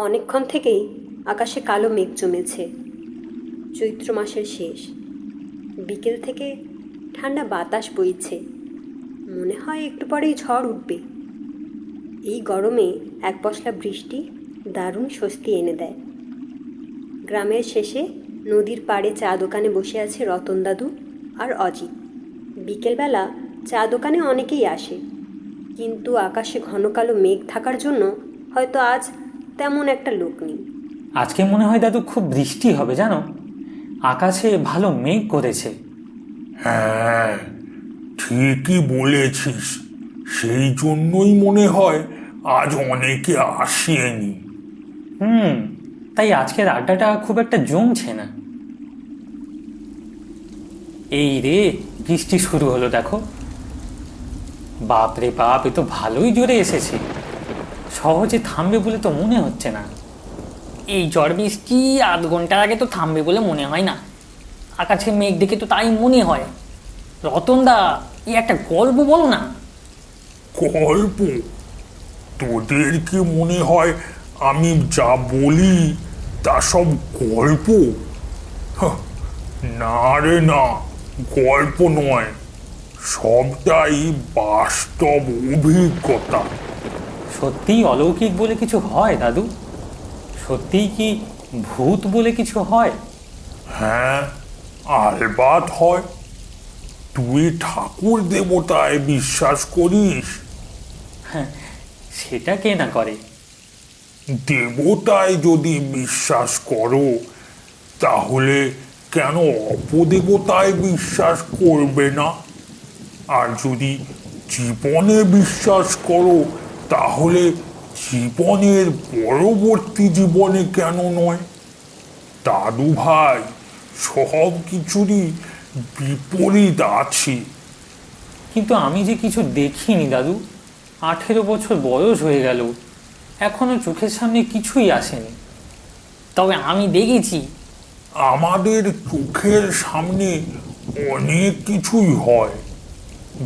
অনেকক্ষণ থেকেই আকাশে কালো মেঘ জমেছে। চৈত্র মাসের শেষ, বিকেল থেকে ঠান্ডা বাতাস বইছে। মনে হয় একটু পরেই ঝড় উঠবে। এই গরমে এক পশলা বৃষ্টি দারুণ স্বস্তি এনে দেয়। গ্রামের শেষে নদীর পাড়ে চা দোকানে বসে আছে রতন দাদু আর অজিত। বিকেলবেলা চা দোকানে অনেকেই আসে, কিন্তু আকাশে ঘন কালো মেঘ থাকার জন্য হয়তো আজ তেমন একটা লোক নেই। আজকে মনে হয় দাদু খুব বৃষ্টি হবে জানো, আকাশে ভালো মেঘ করেছে। হ্যাঁ, ঠিকই বলেছিস। সেই জন্যই মনে হয় আজ অনেকে আসেনি। হুম, তাই আজকের আড্ডাটা খুব একটা জমছে না। এই রে, বৃষ্টি শুরু হলো দেখো। বাপ রে বাপ, এ তো ভালোই জোরে এসেছে। সহজে থামবে বলে তো মনে হচ্ছে না। এই ঝড় বৃষ্টি আধ ঘন্টার আগে তো থামবে বলে মনে হয় না। আকাশে মেঘ দেখে তো তাই মনে হয়। রতনদা, এই একটা গল্প বলো না। গল্প? তোদের কি মনে হয় আমি যা বলি তা সব গল্প? হাহ, না রে না, গল্প নয়, সবটাই বাস্তব অভিজ্ঞতা। সত্যিই অলৌকিক বলে কিছু হয় দাদু? সত্যিই কি ভূত বলে কিছু হয়? হ্যাঁ, আলবাত হয়। তুই ঠাকুর দেবতায় বিশ্বাস করিস? হ্যাঁ, সেটা কে না করে। দেবতায় যদি বিশ্বাস করো, তাহলে কেন অপদেবতায় বিশ্বাস করবে না? আর যদি জীবনে বিশ্বাস করো, তাহলে জীবনের পরবর্তী জীবনে কেন নয়? দাদু ভাই, সব কিছুরই বিপরীত আছে। কিন্তু আমি যে কিছু দেখিনি দাদু। 18 বছর বয়স হয়ে গেল, এখনো চোখের সামনে কিছুই আসেনি। তবে আমি দেখেছি। আমাদের চোখের সামনে অনেক কিছুই হয়,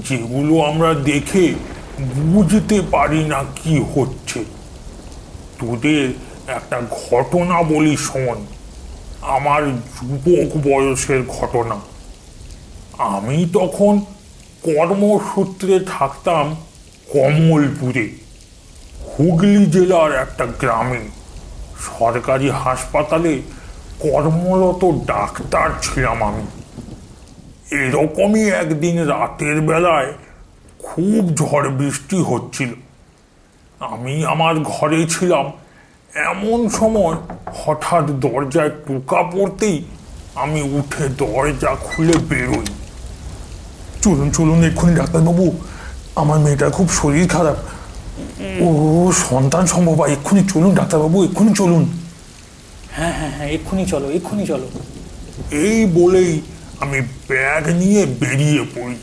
যেগুলো আমরা দেখে বুঝতে পারি না কি হচ্ছে। তোদের একটা ঘটনা বলি শোন, আমার যুবক বয়সের ঘটনা। আমি তখন কর্মসূত্রে থাকতাম কমলপুরে, হুগলি জেলার একটা গ্রামে। সরকারি হাসপাতালে কর্মরত ডাক্তার ছিলাম আমি। এরকমই একদিন রাতের বেলায় খুব ঝড় বৃষ্টি হচ্ছিল। আমি আমার ঘরে ছিলাম, এমন সময় হঠাৎ দরজায় টোকা পড়তেই আমি উঠে দরজা খুলে বেরোই। চলুন চলুন এক্ষুনি ডাক্তারবাবু, আমার মেয়েটার খুব শরীর খারাপ, ও সন্তান সম্ভবা, এক্ষুনি চলুন ডাক্তারবাবু, এক্ষুনি চলুন। হ্যাঁ হ্যাঁ হ্যাঁ, এক্ষুনি চলো, এক্ষুনি চলো। এই বলেই আমি ব্যাগ নিয়ে বেরিয়ে পড়ি।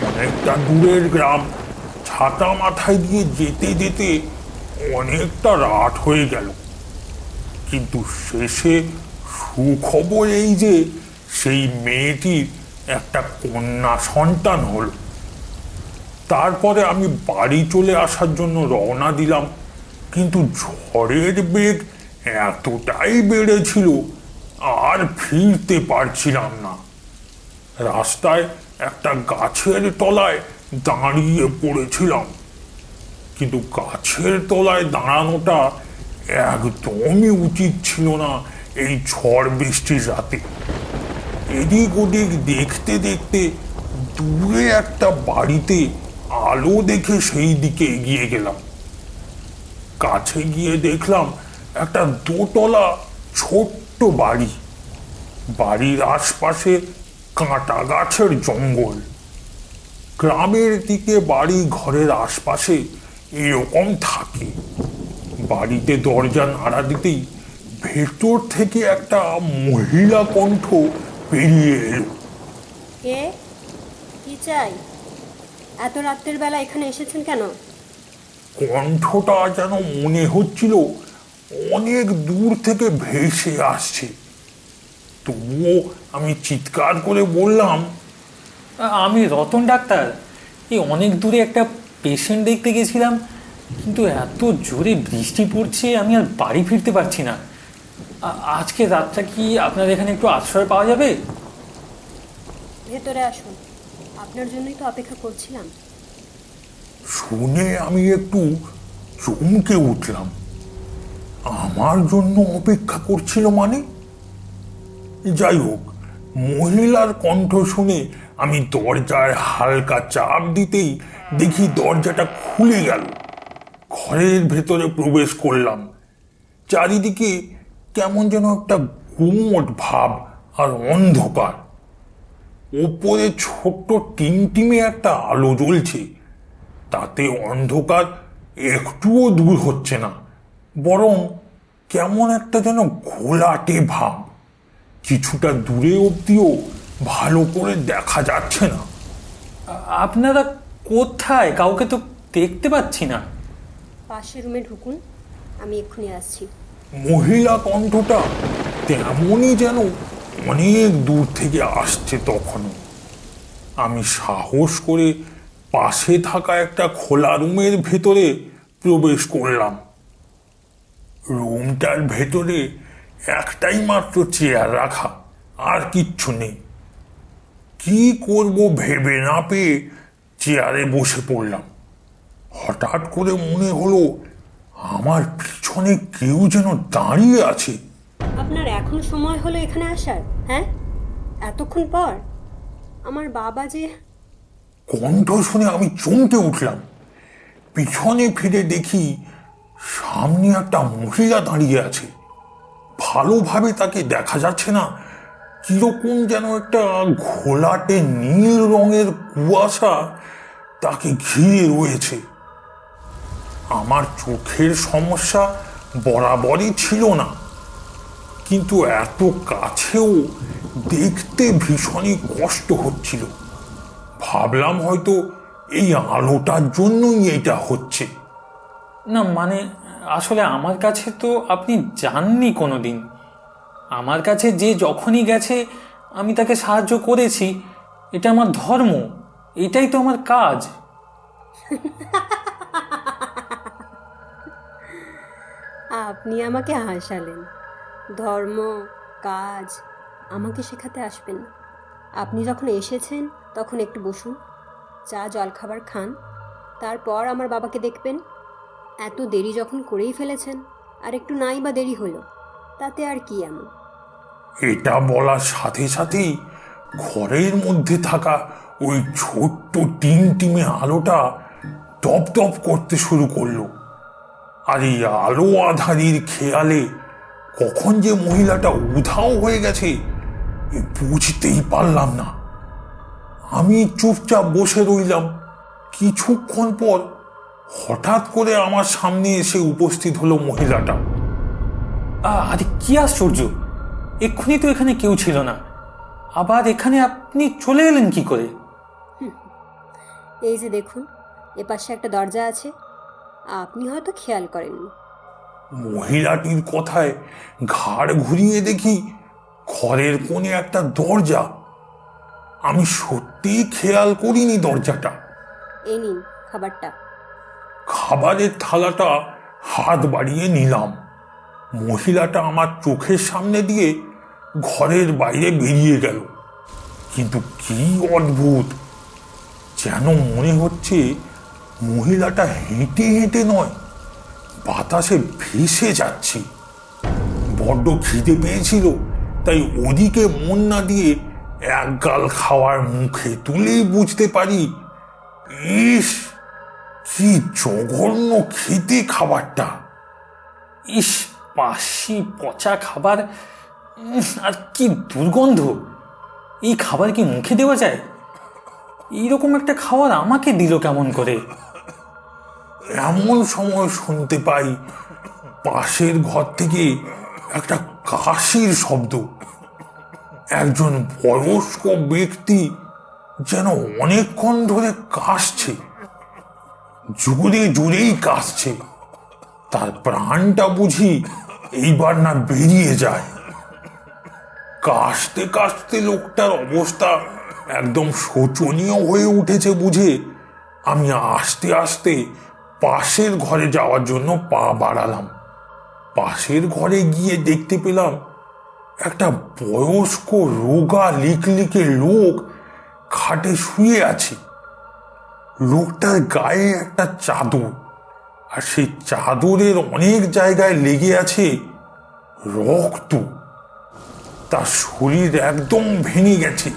অনেকটা দূরের গ্রাম, ছাতা মাথায় দিয়ে যেতে যেতে অনেকটা রাত হয়ে গেল। কিন্তু শেষে সুখবর এই যে সেই মেয়েটির একটা কন্যা সন্তান হল। তারপরে আমি বাড়ি চলে আসার জন্য রওনা দিলাম, কিন্তু ঝড়ের বেগ এতটাই বেড়েছিল আর ফিরতে পারছিলাম না। রাস্তায় একটা গাছের তলায় দাঁড়িয়ে পড়েছিলাম, কিন্তু গাছের তলায় দাঁড়ানোটা একদমই উচিত ছিল না এই ঝড় বৃষ্টির রাতে। এদিক ওদিক দেখতে দেখতে দূরে একটা বাড়িতে আলো দেখে সেই দিকে এগিয়ে গেলাম। কাছে গিয়ে দেখলাম একটা দোতলা ছোট্ট বাড়ি। বাড়ির আশপাশে কাঁটা গাছের জঙ্গল। গ্রামের দিকে বাড়ি ঘরের আশপাশে এরকম থাকে। বাড়িতে দরজা নাড়া দিতেই ভেতর থেকে একটা মহিলা কণ্ঠ বেরিয়ে এলো। কে? কি চাই? এত রাত্রের বেলা এখানে এসেছেন কেন? কণ্ঠটা যেন মনে হচ্ছিল অনেক দূর থেকে ভেসে আসছে। তবুও আমি চিৎকার করে বললাম, আমি রতন ডাক্তার। এই অনেক দূরে একটা পেশেন্ট দেখতে গেছিলাম, কিন্তু এত জোরে বৃষ্টি পড়ছে, আমি আর বাড়ি ফিরতে পারছি না। আজকে রাতটা কি আপনার এখানে একটু আশ্রয় পাওয়া যাবে? ভেতরে আসুন, আপনার জন্যই তো অপেক্ষা করছিলাম। শুনে আমি একটু চমকে উঠলাম। আমার জন্য অপেক্ষা করছিল মানে? যাই হোক, মহিলার কণ্ঠ শুনে আমি দরজায় হালকা চাপ দিতেই দেখি দরজাটা খুলে গেল। ঘরের ভেতরে প্রবেশ করলাম। চারিদিকে কেমন যেন একটা গুমট ভাব আর অন্ধকার। ওপরে ছোট্ট টিমটিমে একটা আলো জ্বলছে, তাতে অন্ধকার একটুও দূর হচ্ছে না, বরং কেমন একটা যেন ঘোলাটে ভাব। কিছুটা দূরে অবধিও ভালো করে দেখা যাচ্ছে না। আপনারা কোথায়? কাউকে তো দেখতে পাচ্ছি না। পাশের রুমে ঢুকুন, আমি এক্ষুনি আসছি। মহিলা কণ্ঠটা তেমনই যেন অনেক দূর থেকে আসছে তখনও। আমি সাহস করে পাশে থাকা একটা খোলা রুমের ভেতরে প্রবেশ করলাম। রুমটার ভেতরে একটাই মাত্র চেয়ার রাখা, আর কিচ্ছু নেই। কি করব ভেবে না পেয়ে চেয়ারে বসে পড়লাম। হঠাৎ করে মনে হলো আমার পিছনে কেউ যেন দাঁড়িয়ে আছে। আপনার এখন সময় হলো এখানে আসার? হ্যাঁ, এতক্ষণ পর? আমার বাবা যে... কণ্ঠ শুনে আমি চমকে উঠলাম। পিছনে ফিরে দেখি সামনে একটা মহিলা দাঁড়িয়ে আছে। ভালোভাবে তাকে দেখা যাচ্ছে না, কিরকম যেন একটা ঘোলাটে নীল রঙের কুয়াশা তাকে ঘিরে রয়েছে। আমার চোখের সমস্যা বরাবরই ছিল না, কিন্তু এত কাছেও দেখতে ভীষণই কষ্ট হচ্ছিল। ভাবলাম হয়তো এই আলোটার জন্যই এটা হচ্ছে। না মানে, আসলে আমার কাছে তো আপনি যাননি কোনো দিন। আমার কাছে যে যখনই গেছে আমি তাকে সাহায্য করেছি, এটা আমার ধর্ম, এটাই তো আমার কাজ। আপনি আমাকে হাসালেন। ধর্ম, কাজ আমাকে শেখাতে আসবেন না। আপনি যখন এসেছেন তখন একটু বসুন, চা জলখাবার খান, তারপর আমার বাবাকে দেখবেন। এত দেরি যখন করেই ফেলেছেন, আর একটু নাই বা দেরি হলো, তাতে আর কি এমন? এটা বলার সাথে সাথেই ঘরের মধ্যে থাকা ওই ছোট্ট টিমটিমে আলোটা দপ দপ করতে শুরু করলো। আর এই আলো আধারির খেয়ালে কখন যে মহিলাটা উধাও হয়ে গেছে বুঝতেই পারলাম না। আমি চুপচাপ বসে রইলাম। কিছুক্ষণ পর হঠাৎ করে আমার সামনে এসে উপস্থিত হলো মহিলাটা। আরে কি আশ্চর্য, এক্ষুনি তো এখানে কেউ ছিল না, আবার এখানে আপনি চলে এলেন কি করে? এই যে দেখুন, এপাশে একটা দরজা আছে, আপনি হয়তো খেয়াল করেননি। মহিলাটির কথায় ঘাড় ঘুরিয়ে দেখি ঘরের কোণে একটা দরজা। আমি সত্যিই খেয়াল করিনি দরজাটা। এই নিন খাবারটা। খাবারের থালাটা হাত বাড়িয়ে নিলাম। মহিলাটা আমার চোখের সামনে দিয়ে ঘরের বাইরে বেরিয়ে গেল। কিন্তু কি অদ্ভুত, যেন মনে হচ্ছে মহিলাটা হেঁটে হেঁটে নয়, বাতাসে ভেসে যাচ্ছে। বড্ড খিদে পেয়েছিল, তাই ওদিকে মন না দিয়ে এক গাল খাওয়ার মুখে তুলেই বুঝতে পারি, ইস কি জঘন্য খেতে খাবারটা। ইস, বাসি পচা খাবার, আর কি দুর্গন্ধ! এই খাবার কি মুখে দেওয়া যায়? এইরকম একটা খাবার আমাকে দিল কেমন করে? এমন সময় শুনতে পাই পাশের ঘর থেকে একটা কাশির শব্দ। একজন বয়স্ক ব্যক্তি যেন অনেকক্ষণ ধরে কাশছে, জোরে জোরেই কাশছে। তার প্রাণটা বুঝি এইবার না বেরিয়ে যায়। কাশতে কাশতে লোকটার অবস্থা একদম শোচনীয় হয়ে উঠেছে বুঝে আমি আস্তে আস্তে পাশের ঘরে যাওয়ার জন্য পা বাড়ালাম। পাশের ঘরে গিয়ে দেখতে পেলাম একটা বয়স্ক রোগা লিকলিকে লোক খাটে শুয়ে আছে। লোকটার গায়ে একটা চাদর, আর সেই চাদরের অনেক জায়গায় লেগে আছে রক্ত। তার শরীর একদম ভেঙে গেছে,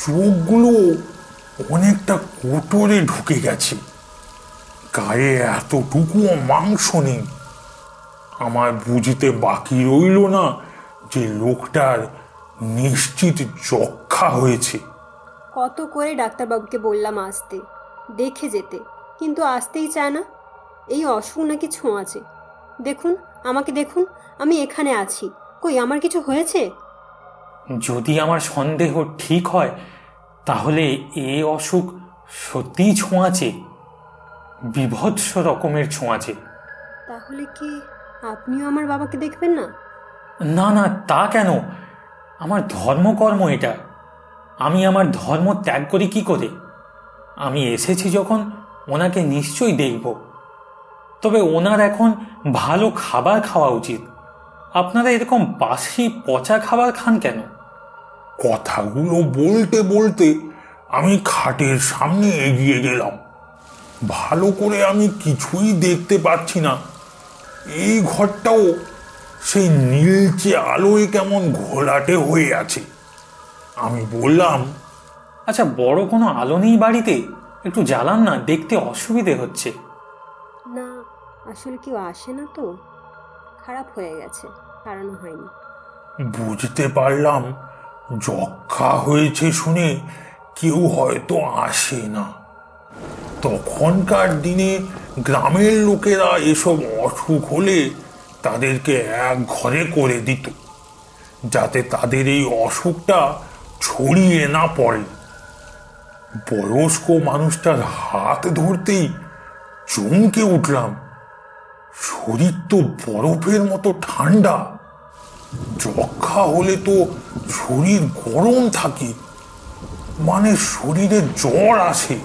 চোখগুলো অনেকটা কোটরে ঢুকে গেছে, গায়ে এতটুকুও মাংস নেই। আমার বুঝতে বাকি রইল না যে লোকটার নিশ্চিত যক্ষা হয়েছে। কত করে ডাক্তারবাবুকে বললাম আসতে, দেখে যেতে, কিন্তু আসতেই চায় না। এই অসুখ নাকি ছোঁয়াচে। দেখুন, আমাকে দেখুন, আমি এখানে আছি। কই, আমার কিছু হয়েছে? যদি আমার সন্দেহ ঠিক হয় তাহলে এ অসুখ সত্যিই ছোঁয়াচে, বীভৎস রকমের ছোঁয়াচে। তাহলে কি আপনিও আমার বাবাকে দেখবেন না? না না, তা কেন? আমার ধর্মকর্ম এটা। আমি আমার ধর্ম ত্যাগ করি কি করে? আমি এসেছি যখন, ওনাকে নিশ্চয়ই দেখব। তবে ওনার এখন ভালো খাবার খাওয়া উচিত। আপনারা এরকম বাসি পচা খাবার খান কেন? কথাগুলো বলতে বলতে আমি খাটের সামনে এগিয়ে গেলাম। ভালো করে আমি কিছুই দেখতে পাচ্ছি না। এই ঘরটাও সেই নীলচে আলোয় কেমন ঘোলাটে হয়ে আছে। আমি বললাম, আচ্ছা, বড় কোনো আলো নেই বাড়িতে? একটু জ্বালান না, দেখতে অসুবিধে হচ্ছে। না, আসলে কেউ আসে না তো, খারাপ হয়ে গেছে, সারানো হয়নি। বুঝতে পারলাম যক্ষা হয়েছে শুনে কেউ হয়তো আসে না। তখনকার দিনে গ্রামের লোকেরা এসব অসুখ হলে তাদেরকে এক ঘরে করে দিত, যাতে তাদের এই অসুখটা ছড়িয়ে না পড়ে। বয়স্ক মানুষটার হাত ধরতেই চমকে উঠলাম। শরীর তো বরফের মতো ঠান্ডা। যক্ষা হলে তো শরীর গরম থাকে, মানে শরীরে জ্বর আসে।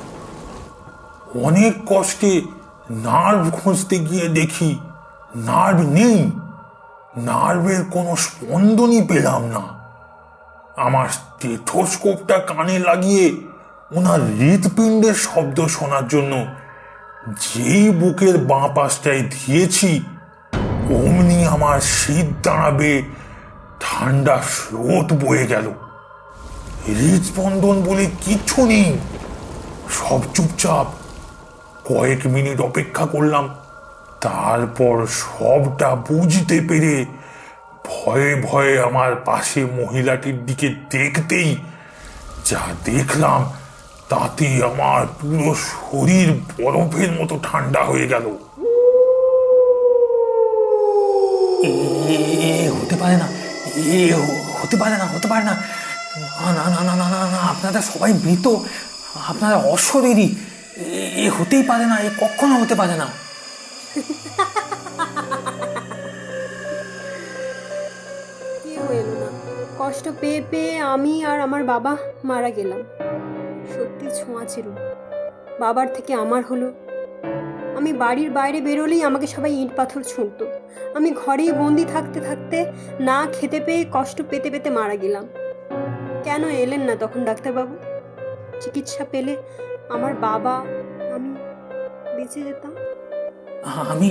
অনেক কষ্টে নার্ভ খুঁজতে গিয়ে দেখি নার্ভ নেই, নার্ভের কোনো স্পন্দনই পেলাম না। আমার স্টেথোস্কোপটা কানে লাগিয়ে ওনার হৃৎপিণ্ডের শব্দ শোনার জন্য যেই বুকের বাঁ পাশটায় দিয়েছি, অমনি আমার শীত দাঁড়াবে ঠান্ডা স্রোত বয়ে গেল। হৃদস্পন্দন বলে কিচ্ছু নেই, সব চুপচাপ। কয়েক মিনিট অপেক্ষা করলাম, তারপর সবটা বুঝতে পেরে ভয়ে ভয়ে আমার পাশে মহিলাটির দিকে দেখতেই যা দেখলাম তাতে আমার পুরো শরীর বরফের মতো ঠান্ডা হয়ে গেল। হতে পারে না, হতে পারে না, হতে পারে না। না না না না না না, আপনারা সবাই মৃত, আপনারা অশরীরী। এ হতেই পারে না, এ কখনো হতে পারে না। কেউ এলো না। কষ্ট পেয়ে পেয়ে আমি আর আমার বাবা মারা গেলাম। সত্যি ছোঁয়াচে রোগ। বাবার থেকে আমার হলো। আমি বাড়ির বাইরে বেরোলেই আমাকে সবাই ইট পাথর ছুঁড়তো। আমি ঘরেই বন্দি থাকতে থাকতে না খেতে পেয়ে কষ্ট পেতে পেতে মারা গেলাম। কেন এলেন না তখন ডাক্তারবাবু? চিকিৎসা পেলে আমার বাবা, আমি বেঁচে যেতাম। আমি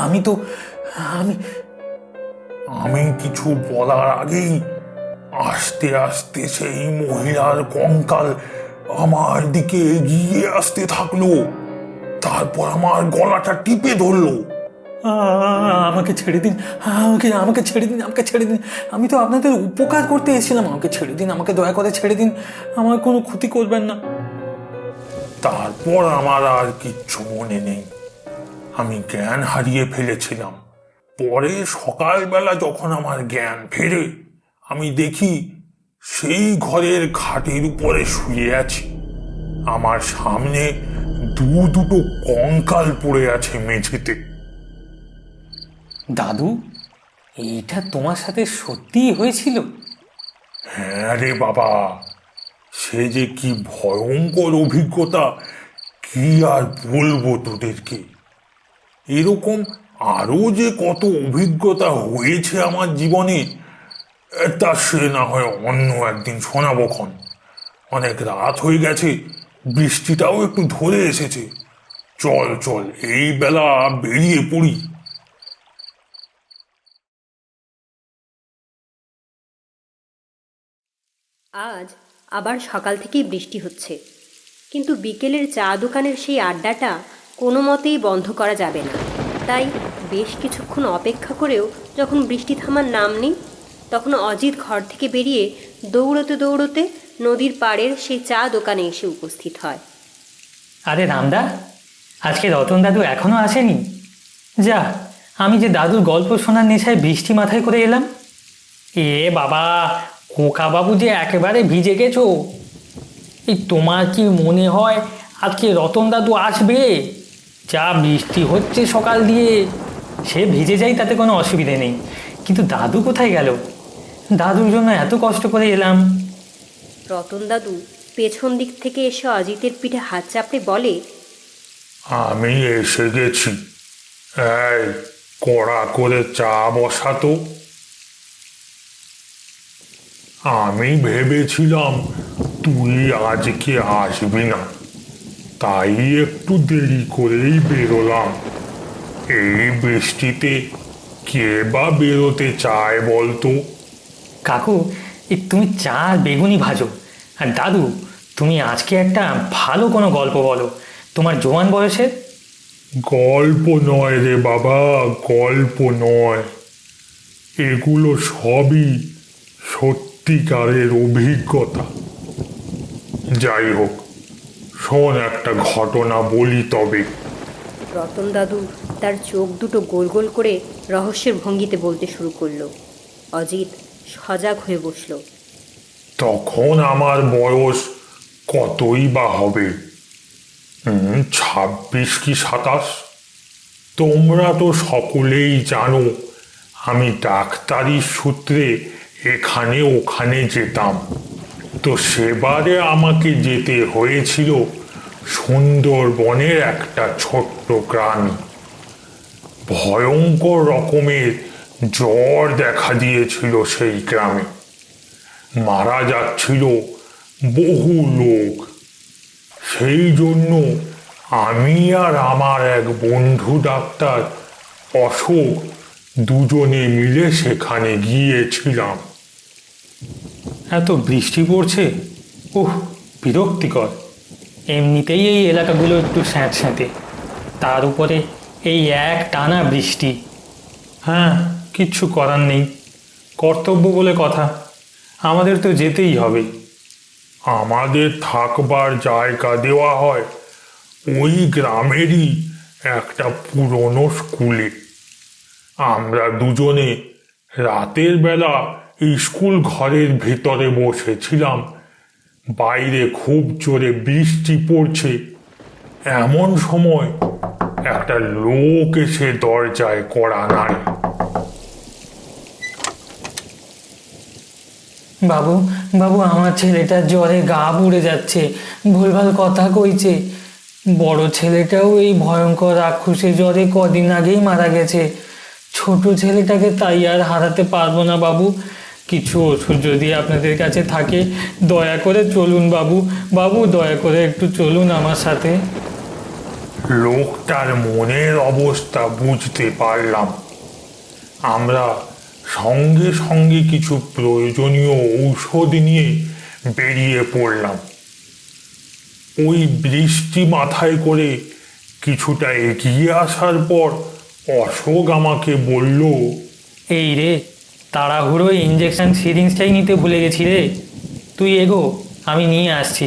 আমি তো আমি আমি কিছু বলার আগেই আস্তে আস্তে সেই মহিলার কঙ্কাল আমার দিকে এগিয়ে আসতে থাকলো। তারপর আমার গলাটা টিপে ধরলো। আমাকে ছেড়ে দিন, আমাকে আমাকে ছেড়ে দিন, আমাকে ছেড়ে দিন। আমি তো আপনাদের উপকার করতে এসেছিলাম। আমাকে ছেড়ে দিন, আমাকে দয়া করে ছেড়ে দিন, আমার কোনো ক্ষতি করবেন না। তারপর আমার আর কিচ্ছু মনে নেই। আমি জ্ঞান হারিয়ে ফেলেছিলাম। পরে সকালবেলা যখন আমার জ্ঞান ফেরে, আমি দেখি সেই ঘরের খাটের উপরে শুয়ে আছি। আমার সামনে দুটো কঙ্কাল পড়ে আছে মেঝেতে। দাদু, এইটা তোমার সাথে সত্যিই হয়েছিল? হ্যাঁ রে বাবা, সে যে কি ভয়ঙ্কর অভিজ্ঞতা কি আর বলবো তোদেরকে, এরকম আরো যে কত অভিজ্ঞতা হয়েছে আমার জীবনে, তা সে না হয় অন্য একদিন শোনাবো ক্ষণ। অনেক রাত হয়ে গেছে, বৃষ্টিটাও একটু ধরে এসেছে। চল চল, এই বেলা বেরিয়ে পড়ি। আজ আবার সকাল থেকেই বৃষ্টি হচ্ছে, কিন্তু বিকেলের চা দোকানের সেই আড্ডাটা কোনো মতেই বন্ধ করা যাবে না। তাই বেশ কিছুক্ষণ অপেক্ষা করেও যখন বৃষ্টি থামার নাম নেই, তখন অজিত ঘর থেকে বেরিয়ে দৌড়তে দৌড়তে নদীর পাড়ের সেই চা দোকানে এসে উপস্থিত হয়। আরে রামদা, আজকে রতন দাদু এখনো আসেনি? যা, আমি যে দাদুর গল্প শোনার নেশায় বৃষ্টি মাথায় করে এলাম। এ বাবা, খোকা বাবু যে একেবারে ভিজে গেছো। এই তোমার কি মনে হয় আজকে রতন দাদু আসবে? যা বৃষ্টি হচ্ছে সকাল দিয়ে, সে ভিজে যাই তাতে কোনো অসুবিধে নেই, কিন্তু দাদু কোথায় গেল? দাদুর জন্য এত কষ্ট করে এলাম। রতন দাদু পেছন দিক থেকে এসে অজিতের পিঠে হাত চাপড়ে বলে, আমি এসে গেছি। এই, কড়া করে চা বসাতো। আমি ভেবেছিলাম তুই আজকে আসবি না, তাই একটু দেরি করেই বেরোলাম। এই বৃষ্টিতে কে বা বেরোতে চায় বলতো? কাকু, এই তুমি চা আর বেগুনি ভাজো, আর দাদু তুমি আজকে একটা ভালো কোনো গল্প বলো তোমার জোয়ান বয়সের। গল্প নয় রে বাবা, গল্প নয়। এগুলো সবই সত্যিকারের অভিজ্ঞতা। যাই হোক, শোন, একটা ঘটনা বলি তবে। রতন দাদু তার চোখ দুটো গোল গোল করে রহস্যের ভঙ্গিতে বলতে শুরু করলো। অজিত সজাগ হয়ে বসল। তখন আমার বয়স কতই বা হবে, 26 কি 27। তোমরা তো সকলেই জানো আমি ডাক্তারির সূত্রে এখানে ওখানে যেতাম। তো সেবারে আমাকে যেতে হয়েছিল সুন্দরবনের একটা ছোট্ট গ্রামে। ভয়ঙ্কর রকমের জ্বর দেখা দিয়েছিল সেই গ্রামে। মারা যাচ্ছিল বহু লোক। সেই জন্য আমি আর আমার এক বন্ধু ডাক্তার অশোক দুজনে মিলে সেখানে গিয়েছিলাম। এত বৃষ্টি পড়ছে, উহ, বিরক্তিকর। এমনিতেই এই এলাকাগুলো একটু স্যাঁতস্যাঁতে, তার উপরে এই এক টানা বৃষ্টি। হ্যাঁ, কিচ্ছু করার নেই, কর্তব্য বলে কথা, আমাদের তো যেতেই হবে। আমাদের থাকবার জায়গা দেওয়া হয় ওই গ্রামেরই একটা পুরনো স্কুলে। আমরা দুজনে রাতের বেলা স্কুল ঘরের ভেতরে বসেছিলাম। বাইরে খুব জোরে বৃষ্টি পড়ছে। এমন সময় একটা লোক এসে দরজায় কড়া নাড়ে। বাবু, বাবু, আমার ছেলেটার জ্বরে গা পুড়ে যাচ্ছে, ভুলভাল কথা কইছে। বড় ছেলেটাও এই ভয়ঙ্কর রাক্ষসের জ্বরে কদিন আগেই মারা গেছে। ছোট ছেলেটাকে তাই আর হারাতে পারবো না বাবু। কিছু ওষুধ যদি আপনাদের কাছে থাকে দয়া করে চলুন বাবু। বাবু, দয়া করে একটু চলুন আমার সাথে। লোকটার মনের অবস্থা বুঝতে পারলাম। আমরা সঙ্গে সঙ্গে কিছু প্রয়োজনীয় ঔষধ নিয়ে বেরিয়ে পড়লাম। ওই বৃষ্টি মাথায় করে কিছুটা এগিয়ে আসার পর অশোক আমাকে বলল, এই রে, তাড়াহুড়ো ইঞ্জেকশন সিরিঞ্জটাই নিতে ভুলে গেছি রে, তুই এগো, আমি নিয়ে আসছি।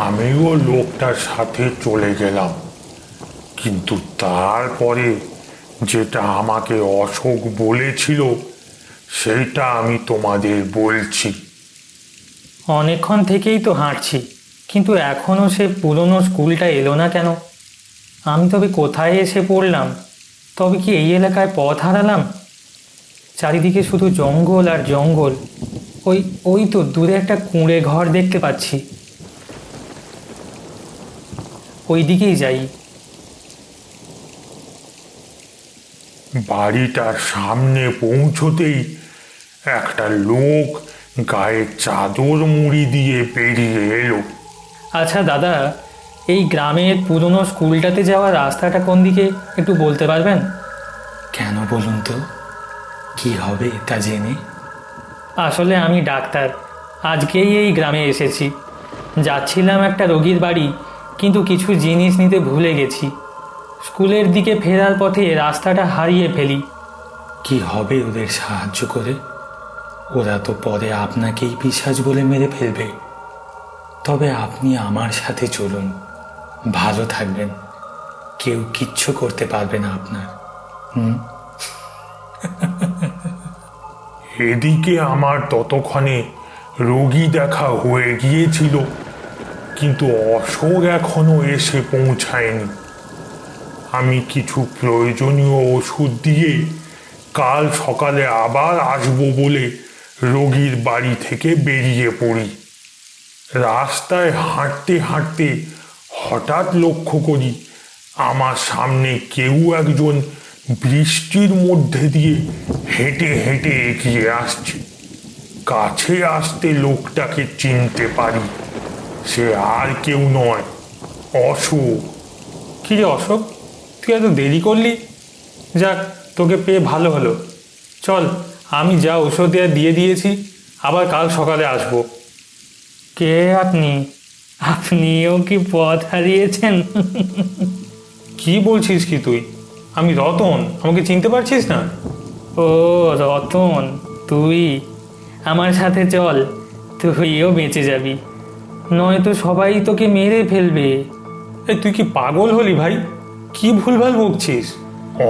আমিও লোকটার সাথে চলে গেলাম। কিন্তু তারপরে যেটা আমাকে অশোক বলেছিল সেইটা আমি তোমাদের বলছি। অনেকক্ষণ থেকেই তো হাঁটছি, কিন্তু এখনও সে পুরনো স্কুলটা এলো না কেন? আমি তবে কোথায় এসে পড়লাম? তবে কি এই এলাকায় পথ হারালাম? চারিদিকে শুধু জঙ্গল আর জঙ্গল। ওই ওই তো দূরে একটা কুঁড়ে ঘর দেখতে পাচ্ছি। ওই দিকেই যাই। বাড়িটার সামনে পৌঁছতেই একটা লোক গায়ে চাদর মুড়ি দিয়ে বেরিয়ে এলো। আচ্ছা দাদা, এই গ্রামের পুরনো স্কুলটাতে যাওয়ার রাস্তাটা কোন দিকে একটু বলতে পারবেন? কেন বলুন তো, কি হবে তা জেনে? আসলে আমি ডাক্তার, আজকেই এই গ্রামে এসেছি। যাচ্ছিলাম একটা রোগীর বাড়ি, কিন্তু কিছু জিনিস নিতে ভুলে গেছি। স্কুলের দিকে ফেরার পথে রাস্তাটা হারিয়ে ফেলি। কি হবে ওদের সাহায্য করে? ওরা তো পরে আপনাকেই পিশাচ বলে মেরে ফেলবে। তবে আপনি আমার সাথে চলুন, ভালো থাকবেন, কেউ কিচ্ছু করতে পারবে না আপনার। এদিকে আমার ততক্ষণে রোগী দেখা হয়ে গিয়েছিল, কিন্তু অশোক এখনো এসে পৌঁছায়নি। আমি কিছু প্রয়োজনীয় ওষুধ দিয়ে কাল সকালে আবার আসবো বলে রোগীর বাড়ি থেকে বেরিয়ে পড়ি। রাস্তায় হাঁটতে হাঁটতে হঠাৎ লক্ষ্য করি আমার সামনে কেউ একজন বৃষ্টির মধ্যে দিয়ে হেঁটে হেঁটে এগিয়ে আসছে। কাছে আসতে লোকটাকে চিনতে পারি, সে আর কেউ নয়, অশোক। কি রে অশোক, তুই এত দেরি করলি? যাক, তোকে পেয়ে ভালো হলো। চল, আমি যা ওষুধ দিয়ে দিয়েছি, আবার কাল সকালে আসবো। কে আপনি? আপনিও কি পথ হারিয়েছেন? কি বলছিস কি তুই? আমি রতন, আমাকে চিনতে পারছিস না? ও রতন, তুই আমার সাথে চল, তুইও বেঁচে যাবি, নয়তো সবাই তোকে মেরে ফেলবে। এই তুই কি পাগল হলি ভাই? কি ভুলভাল বকছিস?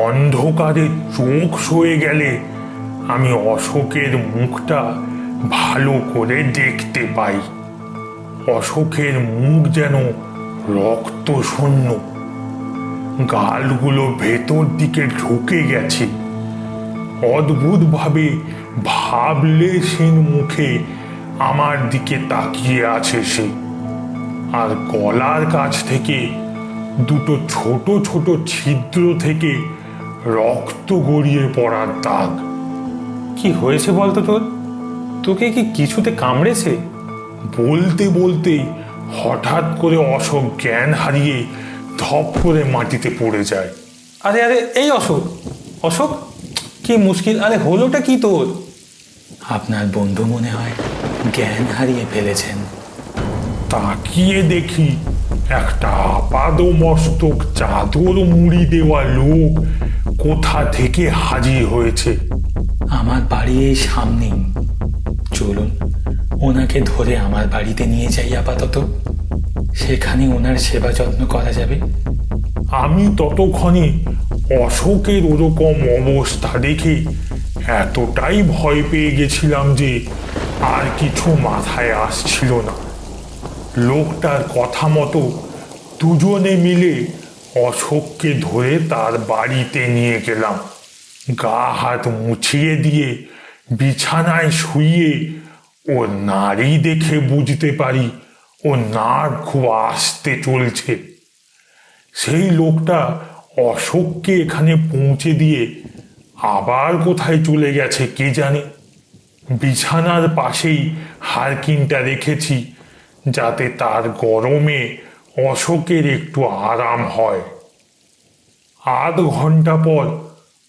অন্ধকারে চোখ সয়ে গেলে আমি অশোকের মুখটা ভালো করে দেখতে পাই। অশোকের মুখ যেন রক্ত শূন্য, গালগুলো ভেতর দিকে ঢুকে গেছে। অদ্ভুতভাবে ভাবলেশহীন মুখে আমার দিকে তাকিয়ে আছে সে, আর গলার কাছ থেকে দুটো ছোট ছোট ছিদ্র থেকে রক্ত গড়িয়ে পড়ার দাগ। কি হয়েছে বলতো তোর? তোকে কি কিছুতে কামড়েছে? বলতে বলতেই হঠাৎ করে অশোক জ্ঞান হারিয়ে ধপ করে মাটিতে পড়ে যায়। আরে আরে, এই অশোক, অশোক, কি মুশকিল! আরে হলোটা কি তোর? আপনার বন্ধু মনে হয় জ্ঞান হারিয়ে ফেলেছেন। তাকিয়ে দেখি একটা আপাদমস্তক চাদর মুড়ি দেওয়া লোক কোথা থেকে হাজির হয়েছে। আমার বাড়ি এই সামনেই, চলুন ওনাকে ধরে আমার বাড়িতে নিয়ে যাই আপাতত, সেখানে ওনার সেবা যত্ন করা যাবে। আমি ততক্ষণে অশোকের ওরকম অবস্থা দেখে এতটাই ভয় পেয়ে গেছিলাম যে আর কিছু মাথায় আসছিল না। লোকটার কথা মতো দুজনে মিলে অশোককে ধরে তার বাড়িতে নিয়ে গেলাম। গা হাত মুছিয়ে দিয়ে বিছানায় শুইয়ে ওর নাড়ি দেখে বুঝতে পারি ও নাড় খুব আস্তে চলছে। সেই লোকটা অশোককে এখানে পৌঁছে দিয়ে আবার কোথায় চলে গেছে কে জানে। বিছানার পাশেই হারকিনটা রেখেছি যাতে তার গরমে অশোকের একটু আরাম হয়। আধ ঘন্টা পর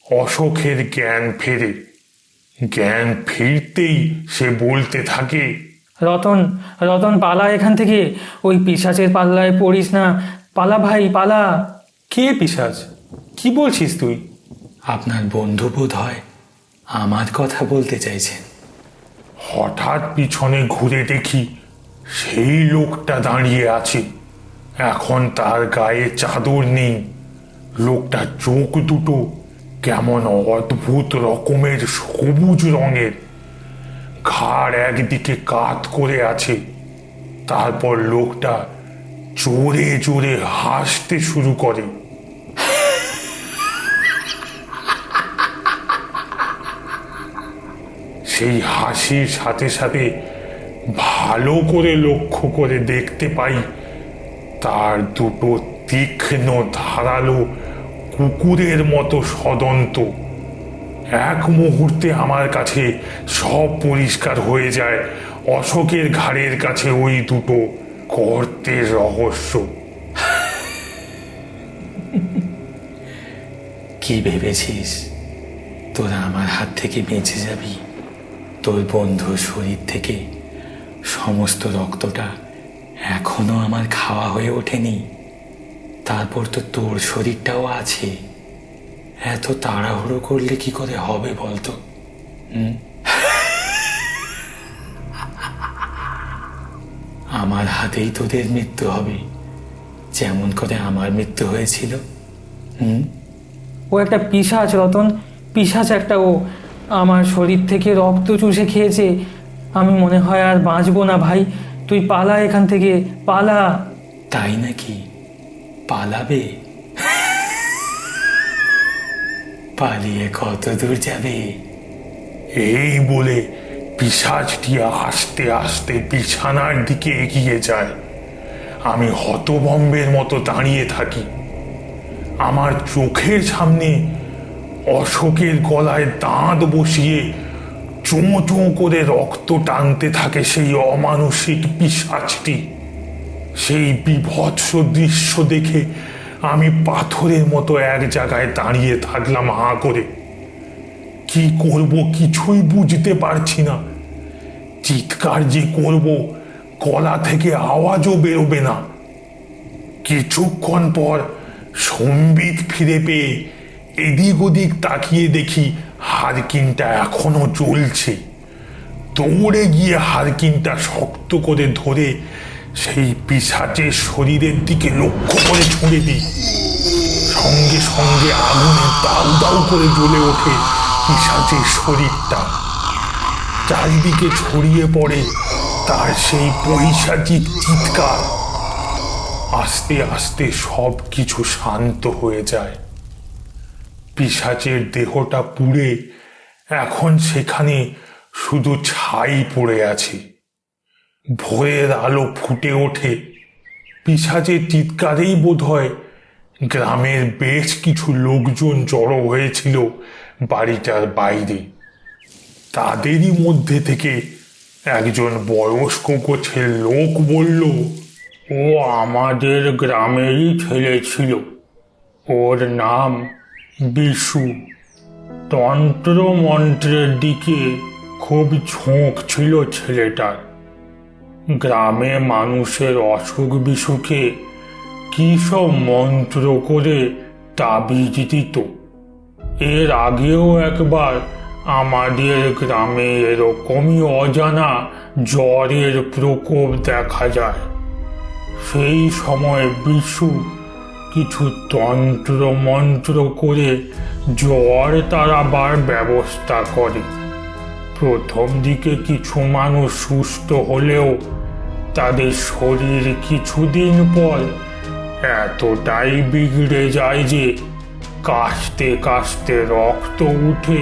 অশোকের জ্ঞান ফেরে। জ্ঞান ফিরতেই সে বলতে থাকে, রতন, রতন পালা এখান থেকে, ওই পিশাচের পাল্লায় পড়িস না, পালা ভাই পালা। কে পিশাচ? কি বলছিস তুই? আপনার বন্ধু বোধ হয় আমার কথা বলতে চাইছেন। হঠাৎ পিছনে ঘুরে দেখি সেই লোকটা দাঁড়িয়ে আছে। এখন তার গায়ে চাদর নেই। লোকটার চোখ দুটো কেমন অদ্ভুত রকমের সবুজ রঙের, ঘাড় একদিকে কাত করে আছে। তারপর লোকটা জোরে জোরে হাসতে শুরু করে। সেই হাসির সাথে সাথে ভালো করে লক্ষ্য করে দেখতে পাই তার দুটো তীক্ষ্ণ ধারালো কুকুরের মতো সদন্ত। এক মুহূর্তে আমার কাছে সব পরিষ্কার হয়ে যায় অশোকের ঘাড়ের কাছে ওই দুটো গর্তের রহস্য। কি ভেবেছিস তোরা আমার হাত থেকে বেঁচে যাবি? তোর বন্ধুর শরীর থেকে সমস্ত রক্তটা এখনো আমার খাওয়া হয়ে ওঠেনি। তারপর তো তোর শরীরটাও আছে। এত তাড়াহুড়ো করলে কি করে হবে বলতো? আমার হাতেই তোদের মৃত্যু হবে, যেমন করে আমার মৃত্যু হয়েছিল। ও একটা পিশাচ রতন, পিশাচ একটা। ও আমার শরীর থেকে রক্ত চুষে খেয়েছে। আমি মনে হয় আর বাঁচবো না ভাই। তুই পালা এখান থেকে, পালা। তাই নাকি? পালাবে? পালিয়ে কত দূর যাবে? এই বলে পিশাচটি আস্তে আস্তে বিছানার দিকে এগিয়ে যায়। আমি হতভম্বের মতো দাঁড়িয়ে থাকি। আমার চোখের সামনে অশোকের গলায় দাঁত বসিয়ে চোঁ চোঁ করে রক্ত টানতে থাকে সেই অমানুষিক পিশাচটি। সেই বীভৎস দৃশ্য দেখে আমি পাথরের মতো এক জায়গায় দাঁড়িয়ে থাকলাম হাঁ করে। কি করব কিছুই বুঝতে পারছি না। চিৎকার যে করব, গলা থেকে আওয়াজও বেরোবে না। কিছুক্ষণ পর সম্বিত ফিরে পেয়ে এদিক ওদিক তাকিয়ে দেখি হারকিনটা এখনো জ্বলছে। দৌড়ে গিয়ে হারকিনটা শক্ত করে ধরে সেই পিশাচের শরীরের দিকে লক্ষ্য করে ছুঁড়ে দিই। সঙ্গে সঙ্গে আগুনে দাউ দাউ করে জ্বলে ওঠে পিশাচের শরীরটা। চারিদিকে ছড়িয়ে পড়ে তার সেই পৈশাচিক চিৎকার। আস্তে আস্তে সব কিছু শান্ত হয়ে যায়। পিশাচের দেহটা পুড়ে এখন সেখানে শুধু ছাই পড়ে আছে। ভোরের আলো ফুটে ওঠে। পিশাচের চিৎকারেই বোধহয় গ্রামের বেশ কিছু লোকজন জড়ো হয়েছিল বাড়িটার বাইরে। তাদেরই মধ্যে থেকে একজন বয়স্ক গোছের লোক বলল, ও আমাদের গ্রামেরই ছেলে ছিল। ওর নাম বিশু। তন্ত্র মন্ত্রের দিকে খুব ঝোঁক ছিল ছেলেটার। গ্রামে মানুষের অসুখ বিসুখে কি সব মন্ত্র করে তাবিজ দিত। এর আগেও একবার আমাদের গ্রামে এরকমই অজানা জ্বরের প্রকোপ দেখা যায়। সেই সময় বিশু কিছু তন্ত্র মন্ত্র করে জ্বর তাড়াবার ব্যবস্থা করে। প্রথম দিকে কিছু মানুষ সুস্থ হলেও তাদের শরীর কিছুদিন পর এতটাই বিগড়ে যায় যে কাশতে কাশতে রক্ত উঠে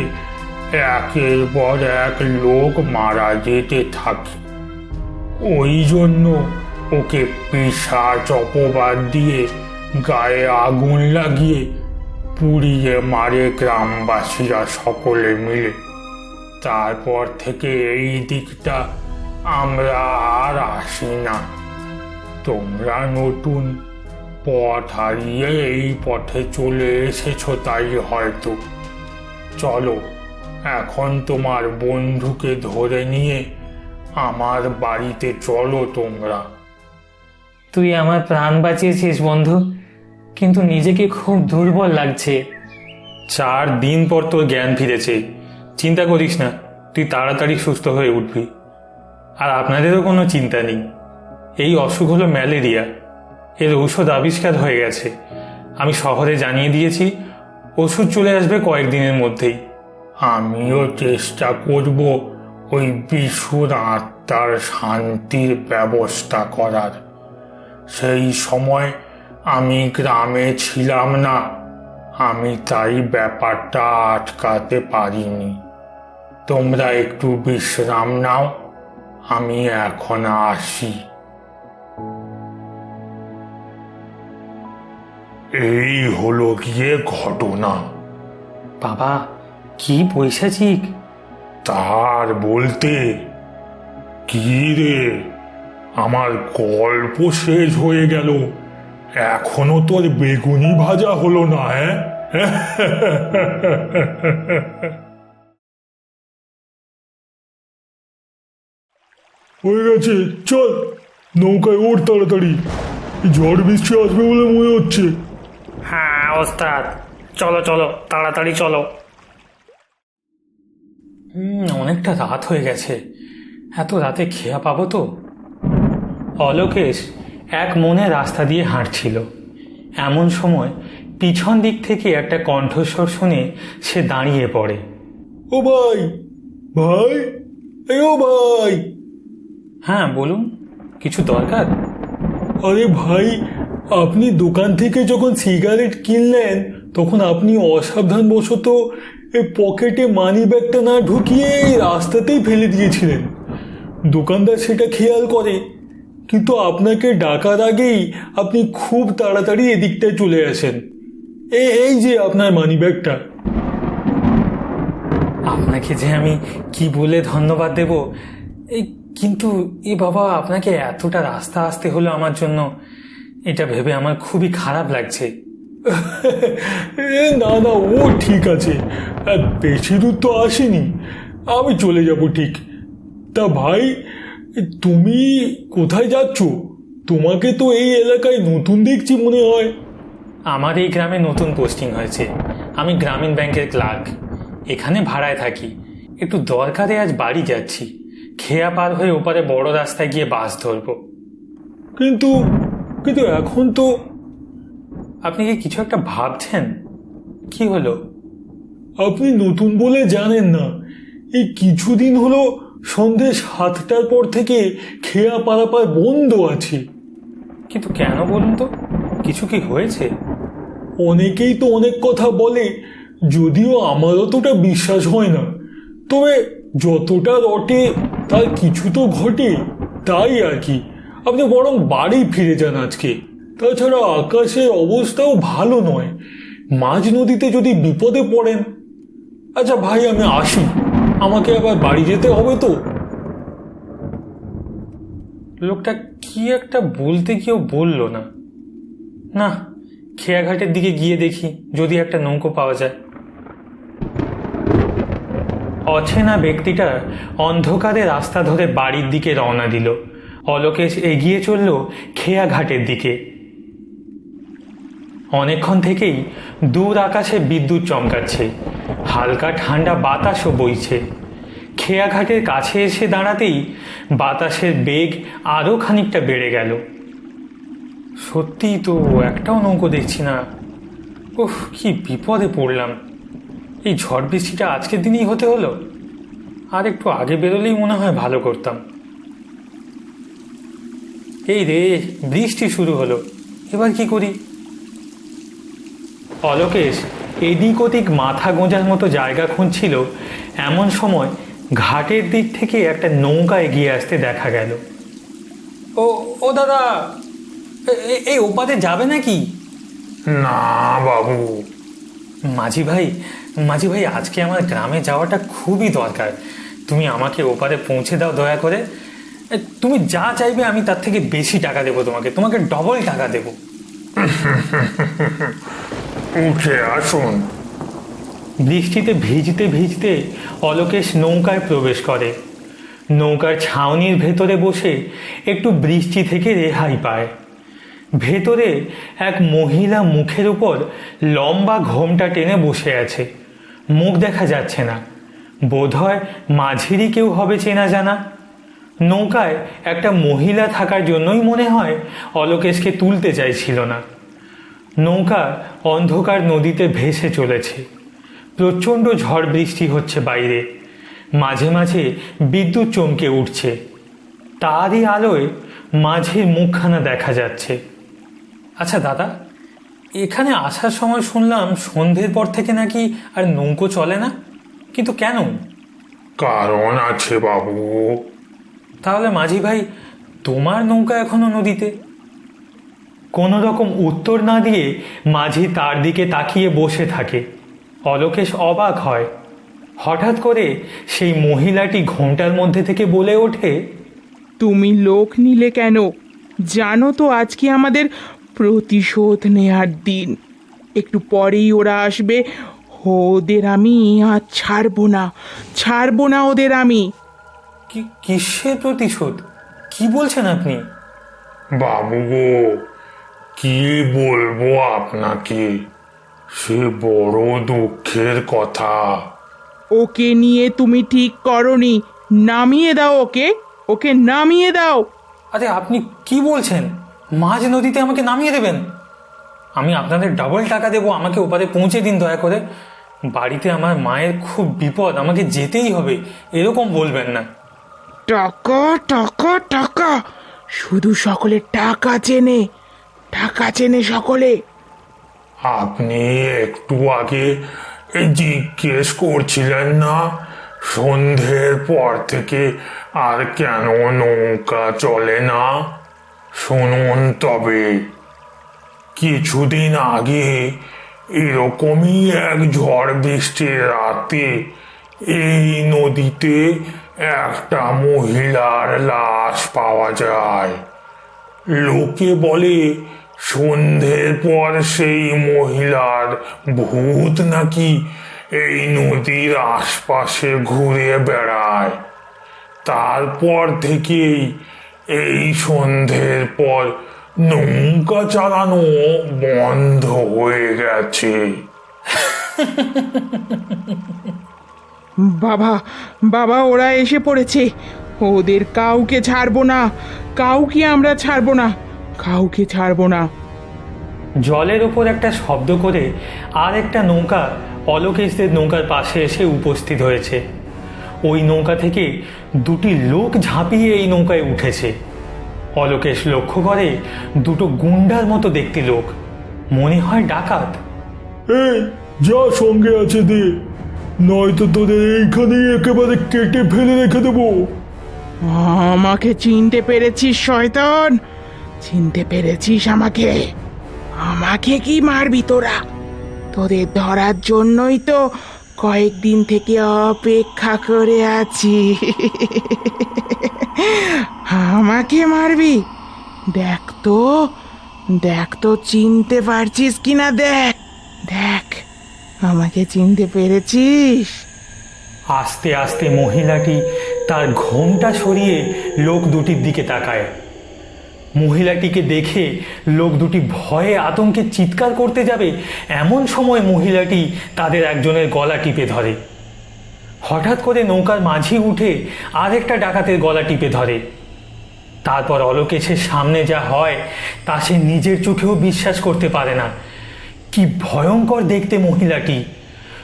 একের পর এক লোক মারা যেতে থাকে। ওই জন্য ওকে পিশাচ অপবাদ দিয়ে গায়ে আগুন লাগিয়ে পুড়িয়ে মারে গ্রামবাসীরা সকলে মিলে। তারপর থেকে এই দিকটা আমরা আর আসি না। তোমরা নতুন পথ হারিয়ে এই পথে চলে এসেছো তাই হয়তো। চলো এখন তোমার বন্ধুকে ধরে নিয়ে আমার বাড়িতে চলো তোমরা। তুই আমার প্রাণ বাঁচিয়েছিস বন্ধু, কিন্তু নিজেকে খুব দুর্বল লাগছে। 4 দিন পর তোর জ্ঞান ফিরেছে। চিন্তা করিস না, তুই তাড়াতাড়ি সুস্থ হয়ে উঠবি। আর আপনাদেরও কোনো চিন্তা নেই। এই অসুখ হলো ম্যালেরিয়া। এর ঔষধ আবিষ্কার হয়ে গেছে। আমি শহরে জানিয়ে দিয়েছি, ওষুধ চলে আসবে কয়েকদিনের মধ্যেই। আমিও চেষ্টা করব ওই বিশুর আত্মার শান্তির ব্যবস্থা করার। সেই সময় আমি গ্রামে ছিলাম না, আমি তাই ব্যাপারটা আটকাতে পারিনি। তোমরা একটু বিশ্রাম নাও, আমি এখন আসি। এই হলো গিয়ে ঘটনা। বাবা, কি পৈশাচিক! তার বলতে কি রে, আমার গল্প শেষ হয়ে গেল, এখনো তোর বেগুনি ভাজা হলো না? হ্যাঁ, হয়ে গেছে, চল নৌকায় ওঠ তাড়াতাড়ি, ঝড় বৃষ্টি আসবে বলে মনে হচ্ছে। হ্যাঁ ওস্তাদ, চলো চলো, তাড়াতাড়ি চলো। অনেকটা রাত হয়ে গেছে, এত রাতে খেয়া পাবো তো? অলোকেশ এক মনে রাস্তা দিয়ে হাঁটছিল। এমন সময় পিছন দিক থেকে একটা কণ্ঠস্বর শুনে সে দাঁড়িয়ে পড়ে। ও ভাই, ভাই, এই ও ভাই! হ্যাঁ বলুন, কিছু দরকার? আরে ভাই, আপনি দোকান থেকে যখন সিগারেট কিনলেন তখন আপনি অসাবধানবশত এই পকেটে মানি ব্যাগটা না ঢুকিয়ে এই রাস্তাতেই ফেলে দিয়েছিলেন। দোকানদার সেটা খেয়াল করে, কিন্তু আপনাকে ডাকার আগেই আপনি খুব তাড়াতাড়ি এদিকটায় চলে আসেন। এই যে আপনার মানি ব্যাগটা। আপনাকে যে আমি কি বলে ধন্যবাদ দেব, এই কিন্তু এ বাবা, আপনাকে এতটা রাস্তা আসতে হলো আমার জন্য, এটা ভেবে আমার খুবই খারাপ লাগছে। না না, ও ঠিক আছে, বেশি দূর তো আসেনি, আমি চলে যাব ঠিক। তা ভাই, তুমি কোথায় যাচ্ছ? তোমাকে তো এই এলাকায় নতুন দেখছি মনে হয়। আমার এই গ্রামে নতুন পোস্টিং হয়েছে, আমি গ্রামীণ ব্যাংকের ক্লার্ক, এখানে ভাড়ায় থাকি। একটু দরকারে আজ বাড়ি যাচ্ছি, খেয়া পার হয়ে ওপারে বড় রাস্তায় গিয়ে বাস ধরবো। কিন্তু কিন্তু এখন তো। আপনি কি কিছু একটা ভাবছেন? কি হলো? আপনি নতুন বলে জানেন না, এই কিছুদিন হলো সন্ধে 7টার পর থেকে খেয়া পারাপার বন্ধ আছে। কিন্তু কেন বলুন তো, কিছু কি হয়েছে? অনেকেই তো অনেক কথা বলে, যদিও আমার অতটা বিশ্বাস হয় না, তবে যতটা রটে তার কিছু তো ঘটে, তাই আর কি। আপনি বরং বাড়ি ফিরে যান আজকে। তাছাড়া আকাশের অবস্থাও ভালো নয়, মাঝ নদীতে যদি বিপদে পড়েন। আচ্ছা ভাই, আমি আসি, আমাকে আবার বাড়ি যেতে হবে তো। লোকটা কি একটা বলতে গিয়েও বলল না। না, খেয়াঘাটের দিকে গিয়ে দেখি যদি একটা নৌকো পাওয়া যায়। অচেনা ব্যক্তিটা অন্ধকারে রাস্তা ধরে বাড়ির দিকে রওনা দিল। অলোকেশ এগিয়ে চলল খেয়াঘাটের দিকে। অনেকক্ষণ থেকেই দূর আকাশে বিদ্যুৎ চমকাচ্ছে, হালকা ঠান্ডা বাতাসও বইছে। খেয়াঘাটের কাছে এসে দাঁড়াতেই বাতাসের বেগ আরও খানিকটা বেড়ে গেল। সত্যিই তো একটাও নৌকো দেখছি না। উফ, কি বিপদে পড়লাম! এই ঝড় বৃষ্টিটা আজকের দিনেই হতে হলো। আর একটু আগে বেরোলেই মনে হয় ভালো করতাম। এই রে, বৃষ্টি শুরু হলো, এবার কি করি? অলোকেশ এদিক ওদিক মাথা গোঁজার মতো জায়গা খুঁজছিল, এমন সময় ঘাটের দিক থেকে একটা নৌকা এগিয়ে আসতে দেখা গেল। ও ও দাদা, এই ওপারে যাবে নাকি? না বাবু। মাঝি ভাই, মাঝি ভাই, আজকে আমার গ্রামে যাওয়াটা খুবই দরকার, তুমি আমাকে ওপারে পৌঁছে দাও দয়া করে। তুমি যা চাইবে আমি তার থেকে বেশি টাকা দেবো তোমাকে, তোমাকে ডবল টাকা দেবো। উঠে আসুন। বৃষ্টিতে ভিজতে ভিজতে অলোকেশ নৌকায় প্রবেশ করে। নৌকার ছাউনির ভেতরে বসে একটু বৃষ্টি থেকে রেহাই পায়। ভেতরে এক মহিলা মুখের উপর লম্বা ঘোমটা টেনে বসে আছে, মুখ দেখা যাচ্ছে না, বোধহয় মাঝিরই কেউ হবে চেনা জানা। নৌকায় একটা মহিলা থাকার জন্যই মনে হয় অলোকেশকে তুলতে চাইছিল না। নৌকা অন্ধকার নদীতে ভেসে চলেছে, প্রচণ্ড ঝড় বৃষ্টি হচ্ছে বাইরে, মাঝে মাঝে বিদ্যুৎ চমকে উঠছে, তারই আলোয় মাঝির মুখখানা দেখা যাচ্ছে। আচ্ছা দাদা, এখানে আসার সময় শুনলাম সন্ধ্যের পর থেকে নাকি আর নৌকো চলে না, কিন্তু কেন? কারণ আছে বাবু। তা, তাহলে মাঝি ভাই তোমার নৌকা এখনো নদীতে? কোনো রকম উত্তর না দিয়ে মাঝি তার দিকে তাকিয়ে বসে থাকে। অলোকেশ অবাক হয়। হঠাৎ করে সেই মহিলাটি ঘোমটার মধ্যে থেকে বলে ওঠে, তুমি লোক নিলে কেন? জানো তো আজকে আমাদের প্রতিশোধ নেয়ার দিন। একটু পরেই ওরা আসবে। ওদের আমি আর ছাড়বো না ওদের আমি। কিসের প্রতিশোধ? কি বলছেন আপনি? বাবু গো, কি বলবো আপনাকে, সে বড় দুঃখের কথা। ওকে নিয়ে তুমি ঠিক করনি। নামিয়ে দাও ওকে নামিয়ে দাও। আরে আপনি কি বলছেন? মাঝ নদীতে আমাকে নামিয়ে দেবেন? আমি আপনাদের ডাবল টাকা দেবো, আমাকে ওপারে পৌঁছে দিন দয়া করে। বাড়িতে আমার মায়ের খুব বিপদ, আমাকে যেতেই হবে, এরকম বলবেন না। টাকা টাকা টাকা, শুধু সকলে টাকা চেনে সকলে। আপনি একটু আগে জিজ্ঞেস করছিলেন না সন্ধ্যের পর থেকে আর কেন নৌকা চলে না? শুনুন তবে, কিছুদিন আগে এরকমই এক ঝড় বৃষ্টির রাতে এই নদীতে একটা মহিলার লাশ পাওয়া যায়। লোকে বলে সন্ধ্যের পর সেই মহিলার ভূত নাকি এই নদীর আশপাশে ঘুরে বেড়ায়। তারপর থেকেই এই সন্ধ্যের পর নৌকা চালানো বন্ধ হয়ে গেছে। বাবা ওরা এসে পড়েছে। ওদের কাউকে ছাড়বো না, কাউকে ছাড়বো না। জলের ওপর একটা শব্দ করে আর একটা নৌকা অলোকেশদের নৌকার পাশে এসে উপস্থিত হয়েছে। ওই নৌকা থেকে দুটি লোক ঝাঁপিয়ে এই নৌকায় উঠেছে। অলোকেশ লক্ষ্য করে দুটো গুন্ডার মতো দেখতে লোক, মনে হয় ডাকাত। এই যা সঙ্গে আছে দে, নয়তো তোদের এইখানেই একেবারে কেটে ফেলে রেখে দেবো। আমাকে চিনতে পেরেছিস শয়তান? চিনতে পেরেছিস আমাকে? আমাকে কি মারবি তোরা? তোদের ধরার জন্যই তো কয়েকদিন থেকে অপেক্ষা করে আছি। আমাকে মারবি? দেখ তো চিনতে পারছিস কিনা, দেখ আমাকে চিনতে পেরেছিস? আস্তে আস্তে মহিলাটি তার ঘোমটা সরিয়ে লোক দুটির দিকে তাকায়। মহিলাটিকে দেখে লোক দুটি ভয়ে আতঙ্কে চিৎকার করতে যাবে, এমন সময় মহিলাটি তাদের একজনের গলা টিপে ধরে। হঠাৎ করে নৌকার মাঝি উঠে আরেকটা ডাকাতের গলা টিপে ধরে। তারপর অলোকেশের সামনে যা হয় তা সে নিজের চোখেও বিশ্বাস করতে পারে না। কি ভয়ঙ্কর দেখতে মহিলাটি!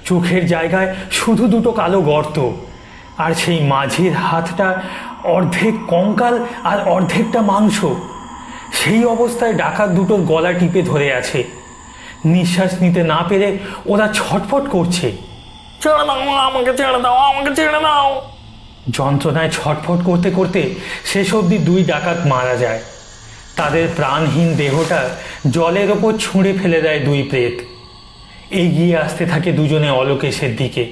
চোখের জায়গায় শুধু দুটো কালো গর্ত, আর সেই মাঝির হাতটা অর্ধেক কঙ্কাল আর অর্ধেকটা মাংস। সেই অবস্থায় ডাকাত দুটোর গলা টিপে ধরে আছে। নিঃশ্বাস নিতে না পেরে ওরা ছটফট করছে। ছেড়ে দাও, আমাকে ছেড়ে দাও, আমাকে ছেড়ে দাও। যন্ত্রণায় ছটফট করতে করতে শেষ অবধি দুই ডাকাত মারা যায়। তাদের প্রাণহীন দেহটা জলের ওপর ছুঁড়ে ফেলে দেয় দুই প্রেত। এগিয়ে আসতে থাকে দুজনে অলোকেশের দিকে।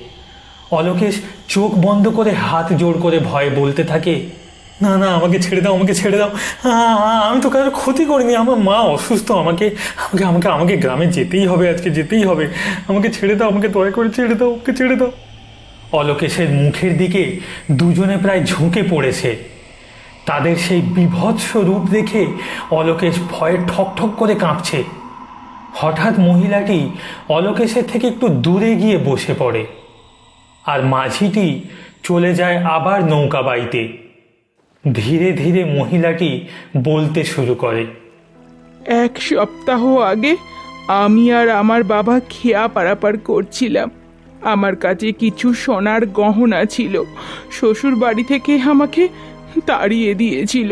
অলোকেশ চোখ বন্ধ করে হাত জোড় করে ভয়ে বলতে থাকে, না না, আমাকে ছেড়ে দাও, আমাকে ছেড়ে দাও। আমি তো কারোর ক্ষতি করিনি, আমার মা অসুস্থ, আমাকে আমাকে আমাকে আমাকে গ্রামে যেতেই হবে, আজকে যেতেই হবে, আমাকে ছেড়ে দাও, আমাকে দয়া করে ছেড়ে দাও, ওকে ছেড়ে দাও। অলোকেশের মুখের দিকে দুজনে প্রায় ঝুঁকে পড়েছে। তাদের সেই বীভৎস রূপ দেখে অলোকেশ ভয়ে ঠকঠক করে কাঁপছে। হঠাৎ মহিলাটি অলোকেশের থেকে একটু দূরে গিয়ে বসে পড়ে, আর মাঝিটি চলে যায় আবার নৌকা বাইতে। ধীরে ধীরে মহিলাটি বলতে শুরু করে, 1 সপ্তাহ আগে আমি আর আমার বাবা খেয়া পারাপার করছিলাম। আমার কাছে কিছু সোনার গহনা ছিল। শ্বশুর বাড়ি থেকে আমাকে তাড়িয়ে দিয়েছিল।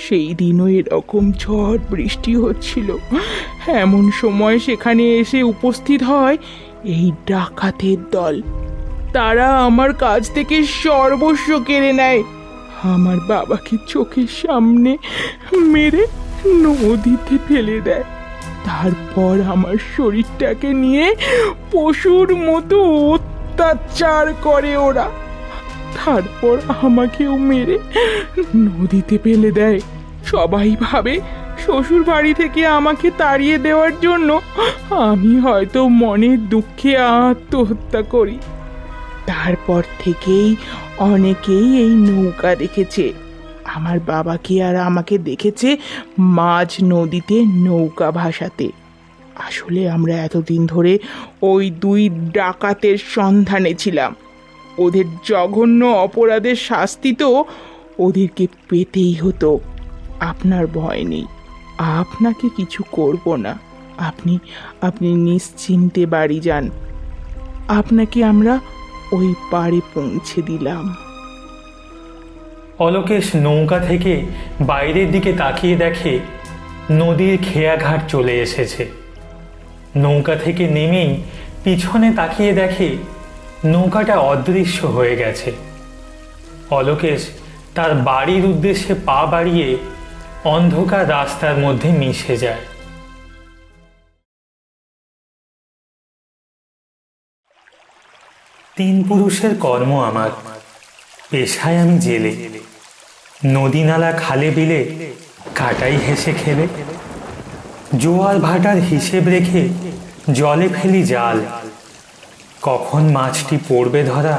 সেই দিনও এরকম ঝড় বৃষ্টি হচ্ছিল। এমন সময় সেখানে এসে উপস্থিত হয় এই ডাকাতের দল। তারা আমার কাছ থেকে সর্বস্ব কেড়ে নেয়। আমার বাবাকে চোখের সামনে মেরে নদীতে ফেলে দেয়। তারপর আমার শরীরটাকে নিয়ে পশুর মতো অত্যাচার করে ওরা। তারপর আমাকেও মেরে নদীতে ফেলে দেয়। সবাই ভাবে শ্বশুর বাড়ি থেকে আমাকে তাড়িয়ে দেওয়ার জন্য আমি হয়তো মনের দুঃখে আত্মহত্যা করি। তারপর থেকেই অনেকেই এই নৌকা দেখেছে। আমার বাবাকে আর আমাকে দেখেছে মাঝ নদীতে নৌকা ভাসাতে। আসলে আমরা এতদিন ধরে ওই দুই ডাকাতের সন্ধানে ছিলাম। ওদের জঘন্য অপরাধের শাস্তি তো ওদেরকে পেতেই হতো। আপনার ভয় নেই, আপনাকে কিছু করব না। আপনি আপনি নিশ্চিন্তে বাড়ি যান। আপনাকে আমরা ওই পাড়ে পৌঁছে দিলাম। অলোকেশ নৌকা থেকে বাইরের দিকে তাকিয়ে দেখে নদীর খেয়াঘাট চলে এসেছে। নৌকা থেকে নেমেই পিছনে তাকিয়ে দেখে নৌকাটা অদৃশ্য হয়ে গেছে। অলোকেশ তার বাড়ির উদ্দেশ্যে পা বাড়িয়ে অন্ধকার রাস্তার মধ্যে মিশে যায়। তিন পুরুষের কর্ম আমার, পেশায় আমি জেলে। নদী নালা খালে বিলে কাটাই হেসে খেলে। জোয়ার ভাটার হিসেব রেখে জলে ফেলি জাল। কখন মাছটি পড়বে ধরা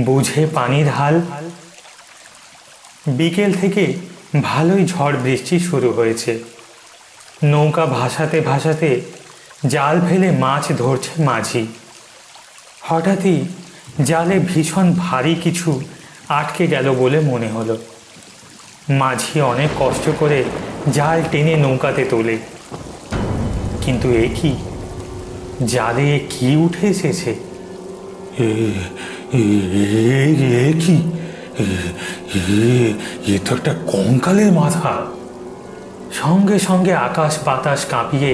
বুঝে পানির হাল। বিকেল থেকে ভালোই ঝড় বৃষ্টি শুরু হয়েছে। নৌকা ভাসাতে ভাসাতে জাল ফেলে মাছ ধরছে মাঝি। হঠাৎই জালে ভীষণ ভারী কিছু আটকে গেল বলে মনে হলো। মাঝি অনেক কষ্ট করে জাল টেনে নৌকাতে তোলে, কিন্তু এ কি, জালে কি উঠে এসেছে? কি এ তো একটা কঙ্কালের মাথা। সঙ্গে সঙ্গে আকাশ বাতাস কাঁপিয়ে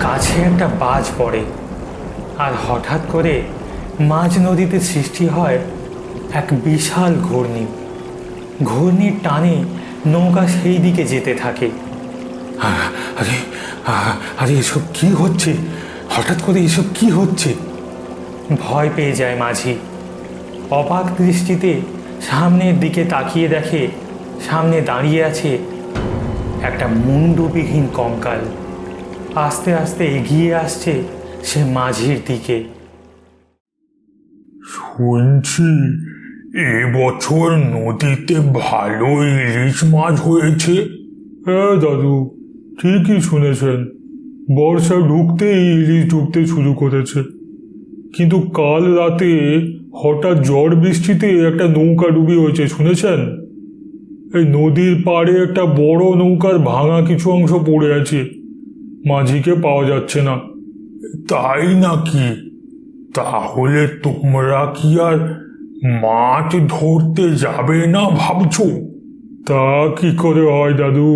কাছে একটা বাজ পড়ে। আর হঠাৎ করে মাঝ নদীতে সৃষ্টি হয় এক বিশাল ঘূর্ণি। ঘূর্ণির টানে নৌকা সেই দিকে যেতে থাকে। আরে আরে এসব কি হচ্ছে? হঠাৎ করে এসব কি হচ্ছে? ভয় পেয়ে যায় মাঝি। অবাক দৃষ্টিতে সামনের দিকে তাকিয়ে দেখে সামনে দাঁড়িয়ে আছে একটা মুন্ডবিহীন কঙ্কাল। আস্তে আস্তে এগিয়ে আসছে সে মাঝির দিকে। শুনছি এবছর নদীতে ভালো ইলিশ মাছ হয়েছে। হ্যাঁ দাদু, ঠিকই শুনেছেন। বর্ষা ঢুকতেই ইলিশ ঢুকতে শুরু করেছে। কিন্তু কাল রাতে হঠাৎ ঝড় বৃষ্টিতে একটা নৌকা ডুবি হয়েছে, শুনেছেন? এই নদীর পাড়ে একটা বড় নৌকার ভাঙা কিছু অংশ পড়ে আছে, মাঝিকে পাওয়া যাচ্ছে না। তাই নাকি? তাহলে তোমরা কি আর মাছ ধরতে যাবে না ভাবছো? তা কি করে হয় দাদু?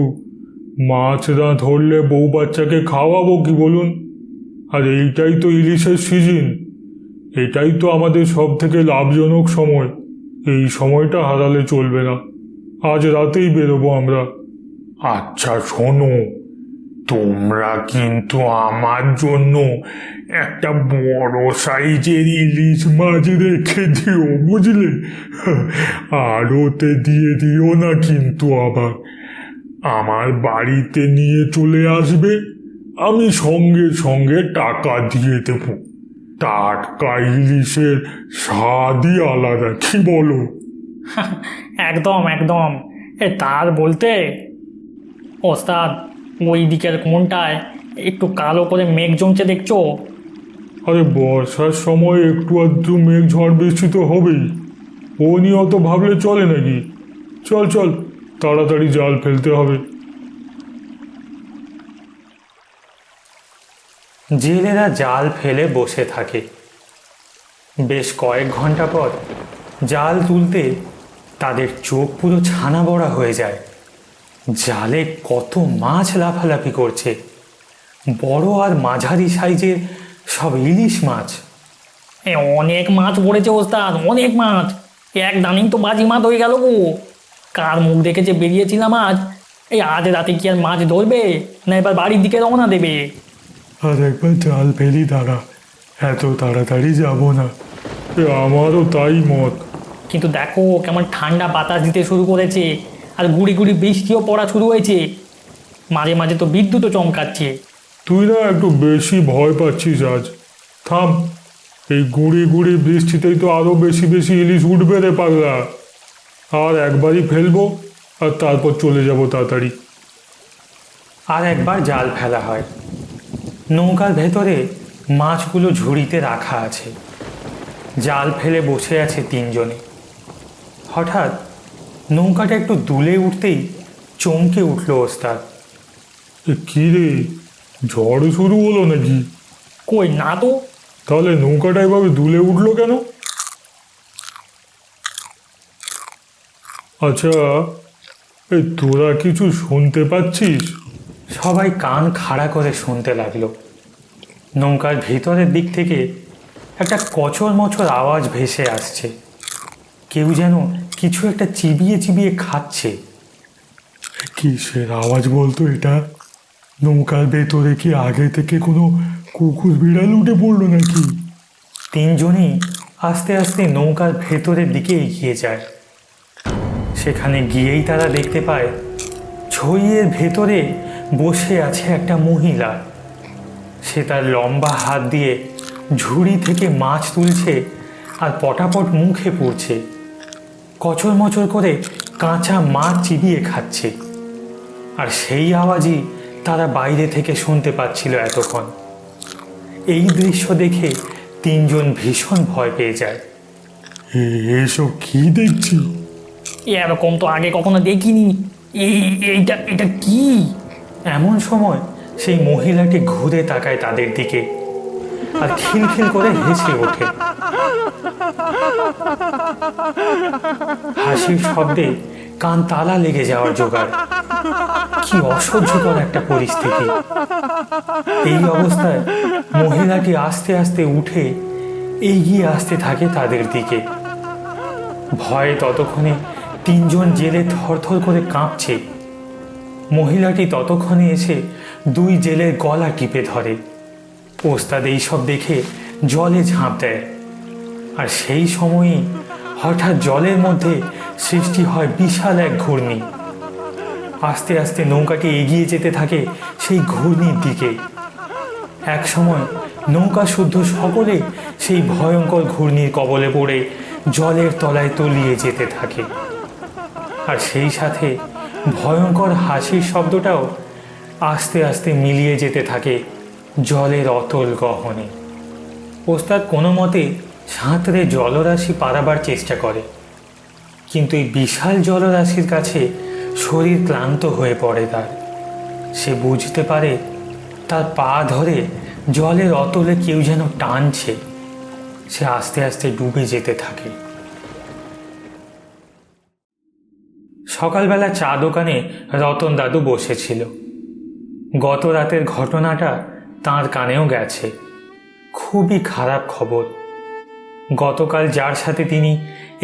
মাছ না ধরলে বউ বাচ্চাকে খাওয়াবো কি বলুন? আর এইটাই তো ইলিশের সিজন, এটাই তো আমাদের সব থেকে লাভজনক সময়। এই সময়টা হারালে চলবে না। আজ রাতেই বেরোবো আমরা। আচ্ছা শোনো, তোমরা কিন্তু আমার জন্য একটা বড় সাইজের ইলিশ মাছ রেখে দিও, বুঝলে? আড়তে দিয়ে দিও না কিন্তু আবার। আমার বাড়িতে নিয়ে চলে আসবে, আমি সঙ্গে সঙ্গে টাকা দিয়ে দেব। টাটকা ইলিশের স্বাদই আলাদা, কি বলো? একদম একদম। তার বলতে ওস্তাদ, ওই দিকের কোনটায় একটু কালো করে মেঘ জমছে দেখছো? আরে বর্ষার সময় একটু আধটু মেঘ ঝড় বৃষ্টি তো হবেই, ও নিয়ে অত ভাবলে চলে নাকি? চল চল, তাড়াতাড়ি জাল ফেলতে হবে। জেলেরা জাল ফেলে বসে থাকে। বেশ কয়েক ঘন্টা পর জাল তুলতে তাদের চোখ পুরো ছানা বড়া হয়ে যায়। জালে কত মাছ লাফালাফি করছে, বড় আর মাঝারি সাইজের সব ইলিশ মাছ। অনেক মাছ পড়েছে ওস্তাদ, অনেক মাছ। এক দানিং তো বাজি মাছ হয়ে গেল গো। কার মুখ দেখে যে বেরিয়েছিলাম আজ, এই আজ রাতে কি আর মাছ ধরবে, না এবার বাড়ির দিকে রওনা দেবে? আর একবার জাল ফেলি দাঁড়া, এত তাড়াতাড়ি যাব না। আমারও তাই মত। কিন্তু দেখো কেমন ঠান্ডা বাতাস দিতে শুরু করেছে, আর গুড়ি গুড়ি বৃষ্টিও পড়া শুরু হয়েছে। মাঝে মাঝে তো বিদ্যুৎও চমকাচ্ছে। তুই না একটু বেশি ভয় পাচ্ছিস আজ। থাম, এই গুঁড়ি গুঁড়ি বৃষ্টিতেই তো আরো বেশি বেশি ইলিশ উঠবে রে পাগলা। আর একবারই ফেলবো আর তারপর চলে যাব তাড়াতাড়ি। আর একবার জাল ফেলা হয়। নৌকার ভেতরে মাছগুলো ঝুড়িতে রাখা আছে। জাল ফেলে বসে আছে তিনজনে। হঠাৎ নৌকাটা একটু দুলে উঠতেই চমকে উঠল ওস্তাদ। কি রে, ঝড় শুরু হলো নাকি? কই না তো। তাহলে নৌকাটা এভাবে দুলে উঠলো কেন? আচ্ছা, এই তোরা কিছু শুনতে পাচ্ছিস? সবাই কান খাড়া করে শুনতে লাগলো। নৌকার ভিতরের দিক থেকে একটা কচর মচর আওয়াজ ভেসে আসছে। কেউ যেন কিছু একটা চিবিয়ে চিবিয়ে খাচ্ছে। কিসের আওয়াজ বলতো এটা? নৌকার ভেতরে কি আগে থেকে কোনো কুকুর বিড়াল উঠে পড়লো নাকি? তিনজনই আস্তে আস্তে নৌকার ভেতরের দিকে এগিয়ে যায়। সেখানে গিয়েই তারা দেখতে পায় ছইয়ের ভেতরে বসে আছে একটা মহিলা। সে তার লম্বা হাত দিয়ে ঝুড়ি থেকে মাছ তুলছে আর পটাপট মুখে পুড়ছে। কচর মচর করে কাঁচা মাছ চিবিয়ে খাচ্ছে। আর সেই আওয়াজই তারা বাইরে থেকে শুনতে পাচ্ছিল এতক্ষণ। এই দৃশ্য দেখে তিনজন ভীষণ ভয় পেয়ে যায়। এসব কি দেখছি? এরকম তো আগে কখনো দেখিনি। এইটা এটা কি? এমন সময় সেই মহিলাটি ঘুরে তাকায় তাদের দিকে আর খিলখিল করে হেসে ওঠে। হাসির শব্দে কান তালা লেগে যাওয়ার জোগাড়। কি অসহ্যকর একটা পরিস্থিতি। এই অবস্থায় মহিলাটি আস্তে আস্তে উঠে এগিয়ে আসতে থাকে তাদের দিকে। ভয়ে ততক্ষণে তিনজন জেলে থরথর করে কাঁপছে। মহিলাটি ততক্ষণে এসে দুই জেলের গলা টিপে ধরে। ওস্তাদ এইসব দেখে জলে ঝাঁপ দেয়। আর সেই সময়ই হঠাৎ জলের মধ্যে সৃষ্টি হয় বিশাল এক ঘূর্ণি। আস্তে আস্তে নৌকাটি এগিয়ে যেতে থাকে সেই ঘূর্ণির দিকে। এক সময় নৌকা শুদ্ধ সকলে সেই ভয়ঙ্কর ঘূর্ণির কবলে পড়ে জলের তলায় তলিয়ে যেতে থাকে। আর সেই সাথে ভয়ঙ্কর হাসির শব্দটাও আস্তে আস্তে মিলিয়ে যেতে থাকে জলের অতল গহনে। ওস্তাদ কোনো মতে সাঁতরে জলরাশি পারাবার চেষ্টা করে, কিন্তু এই বিশাল জলরাশির কাছে শরীর ক্লান্ত হয়ে পড়ে তার। সে বুঝতে পারে তার পা ধরে জলের অতলে কেউ যেন টানছে। সে আস্তে আস্তে ডুবে যেতে থাকে। সকালবেলা চা দোকানে রতন দাদু বসেছিল। গত রাতের ঘটনাটা তাঁর কানেও গেছে। খুবই খারাপ খবর। গতকাল যার সাথে তিনি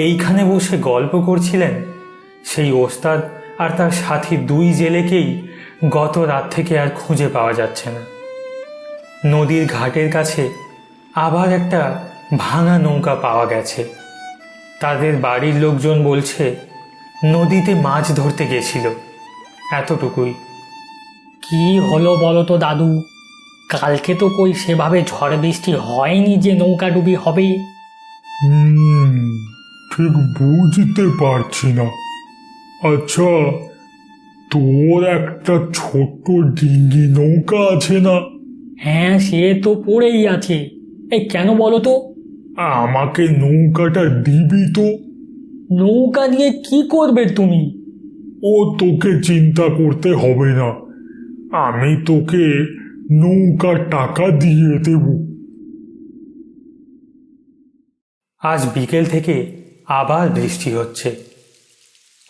এইখানে বসে গল্প করছিলেন, সেই ওস্তাদ আর তার সাথী দুই জেলেকেই গত রাত থেকে আর খুঁজে পাওয়া যাচ্ছে না। নদীর ঘাটের কাছে আবার একটা ভাঙা নৌকা পাওয়া গেছে। তাদের বাড়ির লোকজন বলছে নদীতে মাছ ধরতে গেছিল, এতটুকুই। কি হলো বলো তো দাদু? কালকে তো কই সেভাবে ঝড় বৃষ্টি হয়নি যে নৌকা ডুবি হবে। ঠিক বুঝতে পারছি না। আচ্ছা, তোর একটা ছোট্ট ডিঙ্গি নৌকা আছে না? হ্যাঁ, সে তো পড়েই আছে। এই কেন বলো তো? আমাকে নৌকাটা দিবি তো? নৌকা নিয়ে কি করবে তুমি? ও তোকে চিন্তা করতে হবে না, আমি তোকে নৌকার টাকা দিয়ে দেব। আজ বিকেল থেকে আবার বৃষ্টি হচ্ছে।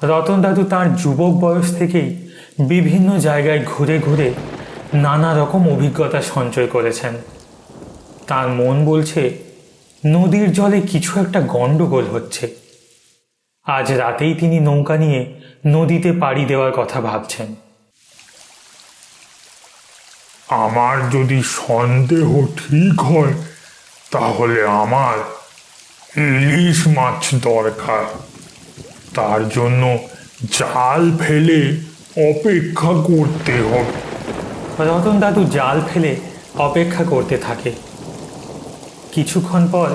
রতন দাদু তাঁর যুবক বয়স থেকেই বিভিন্ন জায়গায় ঘুরে ঘুরে নানা রকম অভিজ্ঞতা সঞ্চয় করেছেন। তার মন বলছে নদীর জলে কিছু একটা গন্ডগোল হচ্ছে। আজ রাতেই তিনি নৌকা নিয়ে নদীতে পাড়ি দেওয়ার কথা ভাবছেন। আমার যদি সন্দেহ ঠিক হয় তাহলে আমার ইলিশ মাছ দরকার। তার জন্য জাল ফেলে অপেক্ষা করতে হবে। রতন দাদু জাল ফেলে অপেক্ষা করতে থাকে। কিছুক্ষণ পর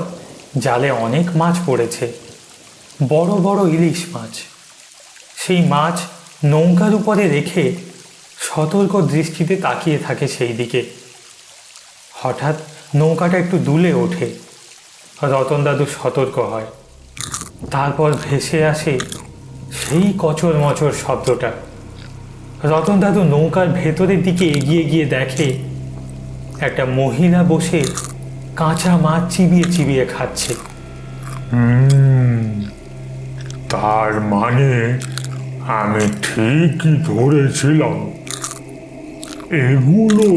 জালে অনেক মাছ পড়েছে, বড় বড় ইলিশ মাছ। সেই মাছ নৌকার উপরে রেখে সতর্ক দৃষ্টিতে তাকিয়ে থাকে সেই দিকে। হঠাৎ নৌকাটা একটু দুলে ওঠে। রতন দাদু সতর্ক হয়। তারপর ভেসে আসে সেই কচর মচর শব্দটা। রতন দাদু নৌকার ভেতরের দিকে এগিয়ে গিয়ে দেখে একটা মহিলা বসে কাঁচা মাছ চিবিয়ে চিবিয়ে খাচ্ছে। তার মানে আমি ঠিকই ধরেছিলাম, এগুলো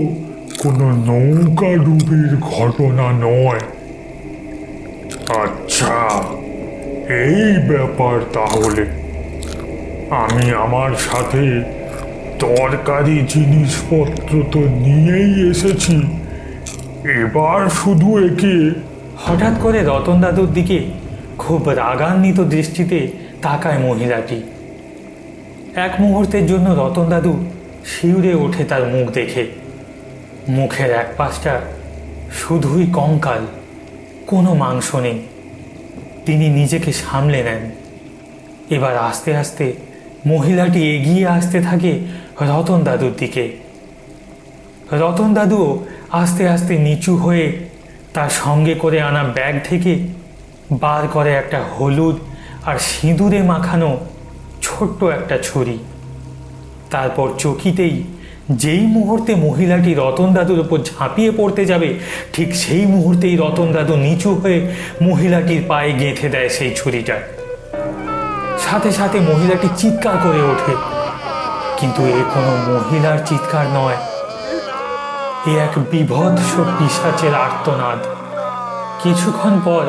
কোনো নৌকা ডুবির ঘটনা নয়। আচ্ছা, এই ব্যাপার তাহলে। আমি আমার সাথে দরকারি জিনিসপত্র তো নিয়েই এসেছি, এবার শুধু একে। হঠাৎ করে রতন দাদুর দিকে খুব রাগান্বিত দৃষ্টিতে তাকায় মহিলাটি। এক মুহূর্তের জন্য রতন দাদু শিউরে ওঠে তার মুখ দেখে। মুখের এক পাশটা শুধুই কঙ্কাল, কোনো মাংস নেই। তিনি নিজেকে সামলে নেন। এবার আস্তে আস্তে মহিলাটি এগিয়ে আসতে থাকে রতন দাদুর দিকে। রতন দাদুও আস্তে আস্তে নিচু হয়ে তার সঙ্গে করে আনা ব্যাগ থেকে বার করে একটা হলুদ আর সিঁদুরে মাখানো ছোট্ট একটা ছুরি। তারপর চকিতেই যেই মুহূর্তে মহিলাটি রতন দাদুর ওপর ঝাঁপিয়ে পড়তে যাবে, ঠিক সেই মুহূর্তেই রতন দাদু নিচু হয়ে মহিলাটির পায়ে গেঁথে দেয় সেই ছুরিটা। সাথে সাথে মহিলাটি চিৎকার করে ওঠে, কিন্তু এ কোনো মহিলার চিৎকার নয়, এ এক বিভৎস পিশাচের আর্তনাদ। কিছুক্ষণ পর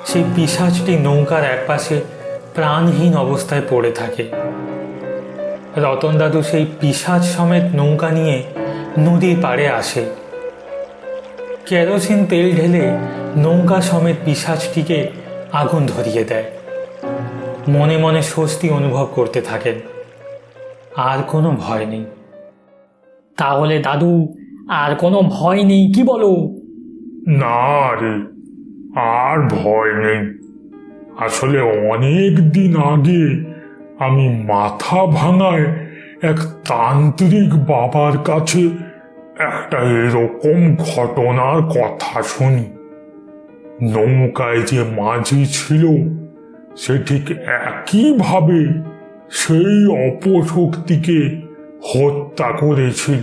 সেই পিশাচটি নৌকার একপাশে প্রাণহীন অবস্থায় পড়ে থাকে। রতন দাদু সেই পিশাচ সমেত নৌকা নিয়ে নদীর পাড়ে আসে। কেরোসিন তেল ঢেলে নৌকা সমেত পিশাচটিকে আগুন ধরিয়ে দেয়। মনে মনে স্বস্তি অনুভব করতে থাকেন। আর কোনো ভয় নেই। তাহলে দাদু আর কোনো ভয় নেই, কি বলো? না রে, আর ভয় নেই। আসলে অনেক দিন আগে আমি মাথা ভাঙায় এক তান্ত্রিক বাবার কাছে একটা এরকম ঘটনার কথা শুনি। নৌকায় যে মাঝি ছিল সে ঠিক একইভাবে সেই অপশক্তিকে হত্যা করেছিল।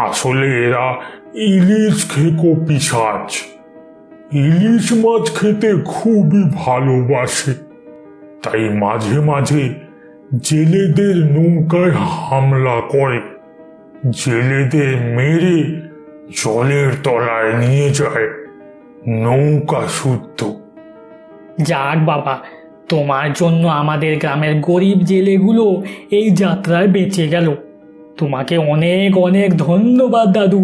আসলে এরা ইলিশ খেকো পিশাচ। ইলিশ মাছ খেতে খুবই ভালোবাসে, তাই মাঝে মাঝে জেলেদের নৌকায় হামলা করে, জেলেদের মেরে জলের তলায় নিয়ে যায় নৌকা শুদ্ধ। যাক বাবা, তোমার জন্য আমাদের গ্রামের গরিব জেলেগুলো এই যাত্রায় বেঁচে গেল। তোমাকে অনেক অনেক ধন্যবাদ দাদু।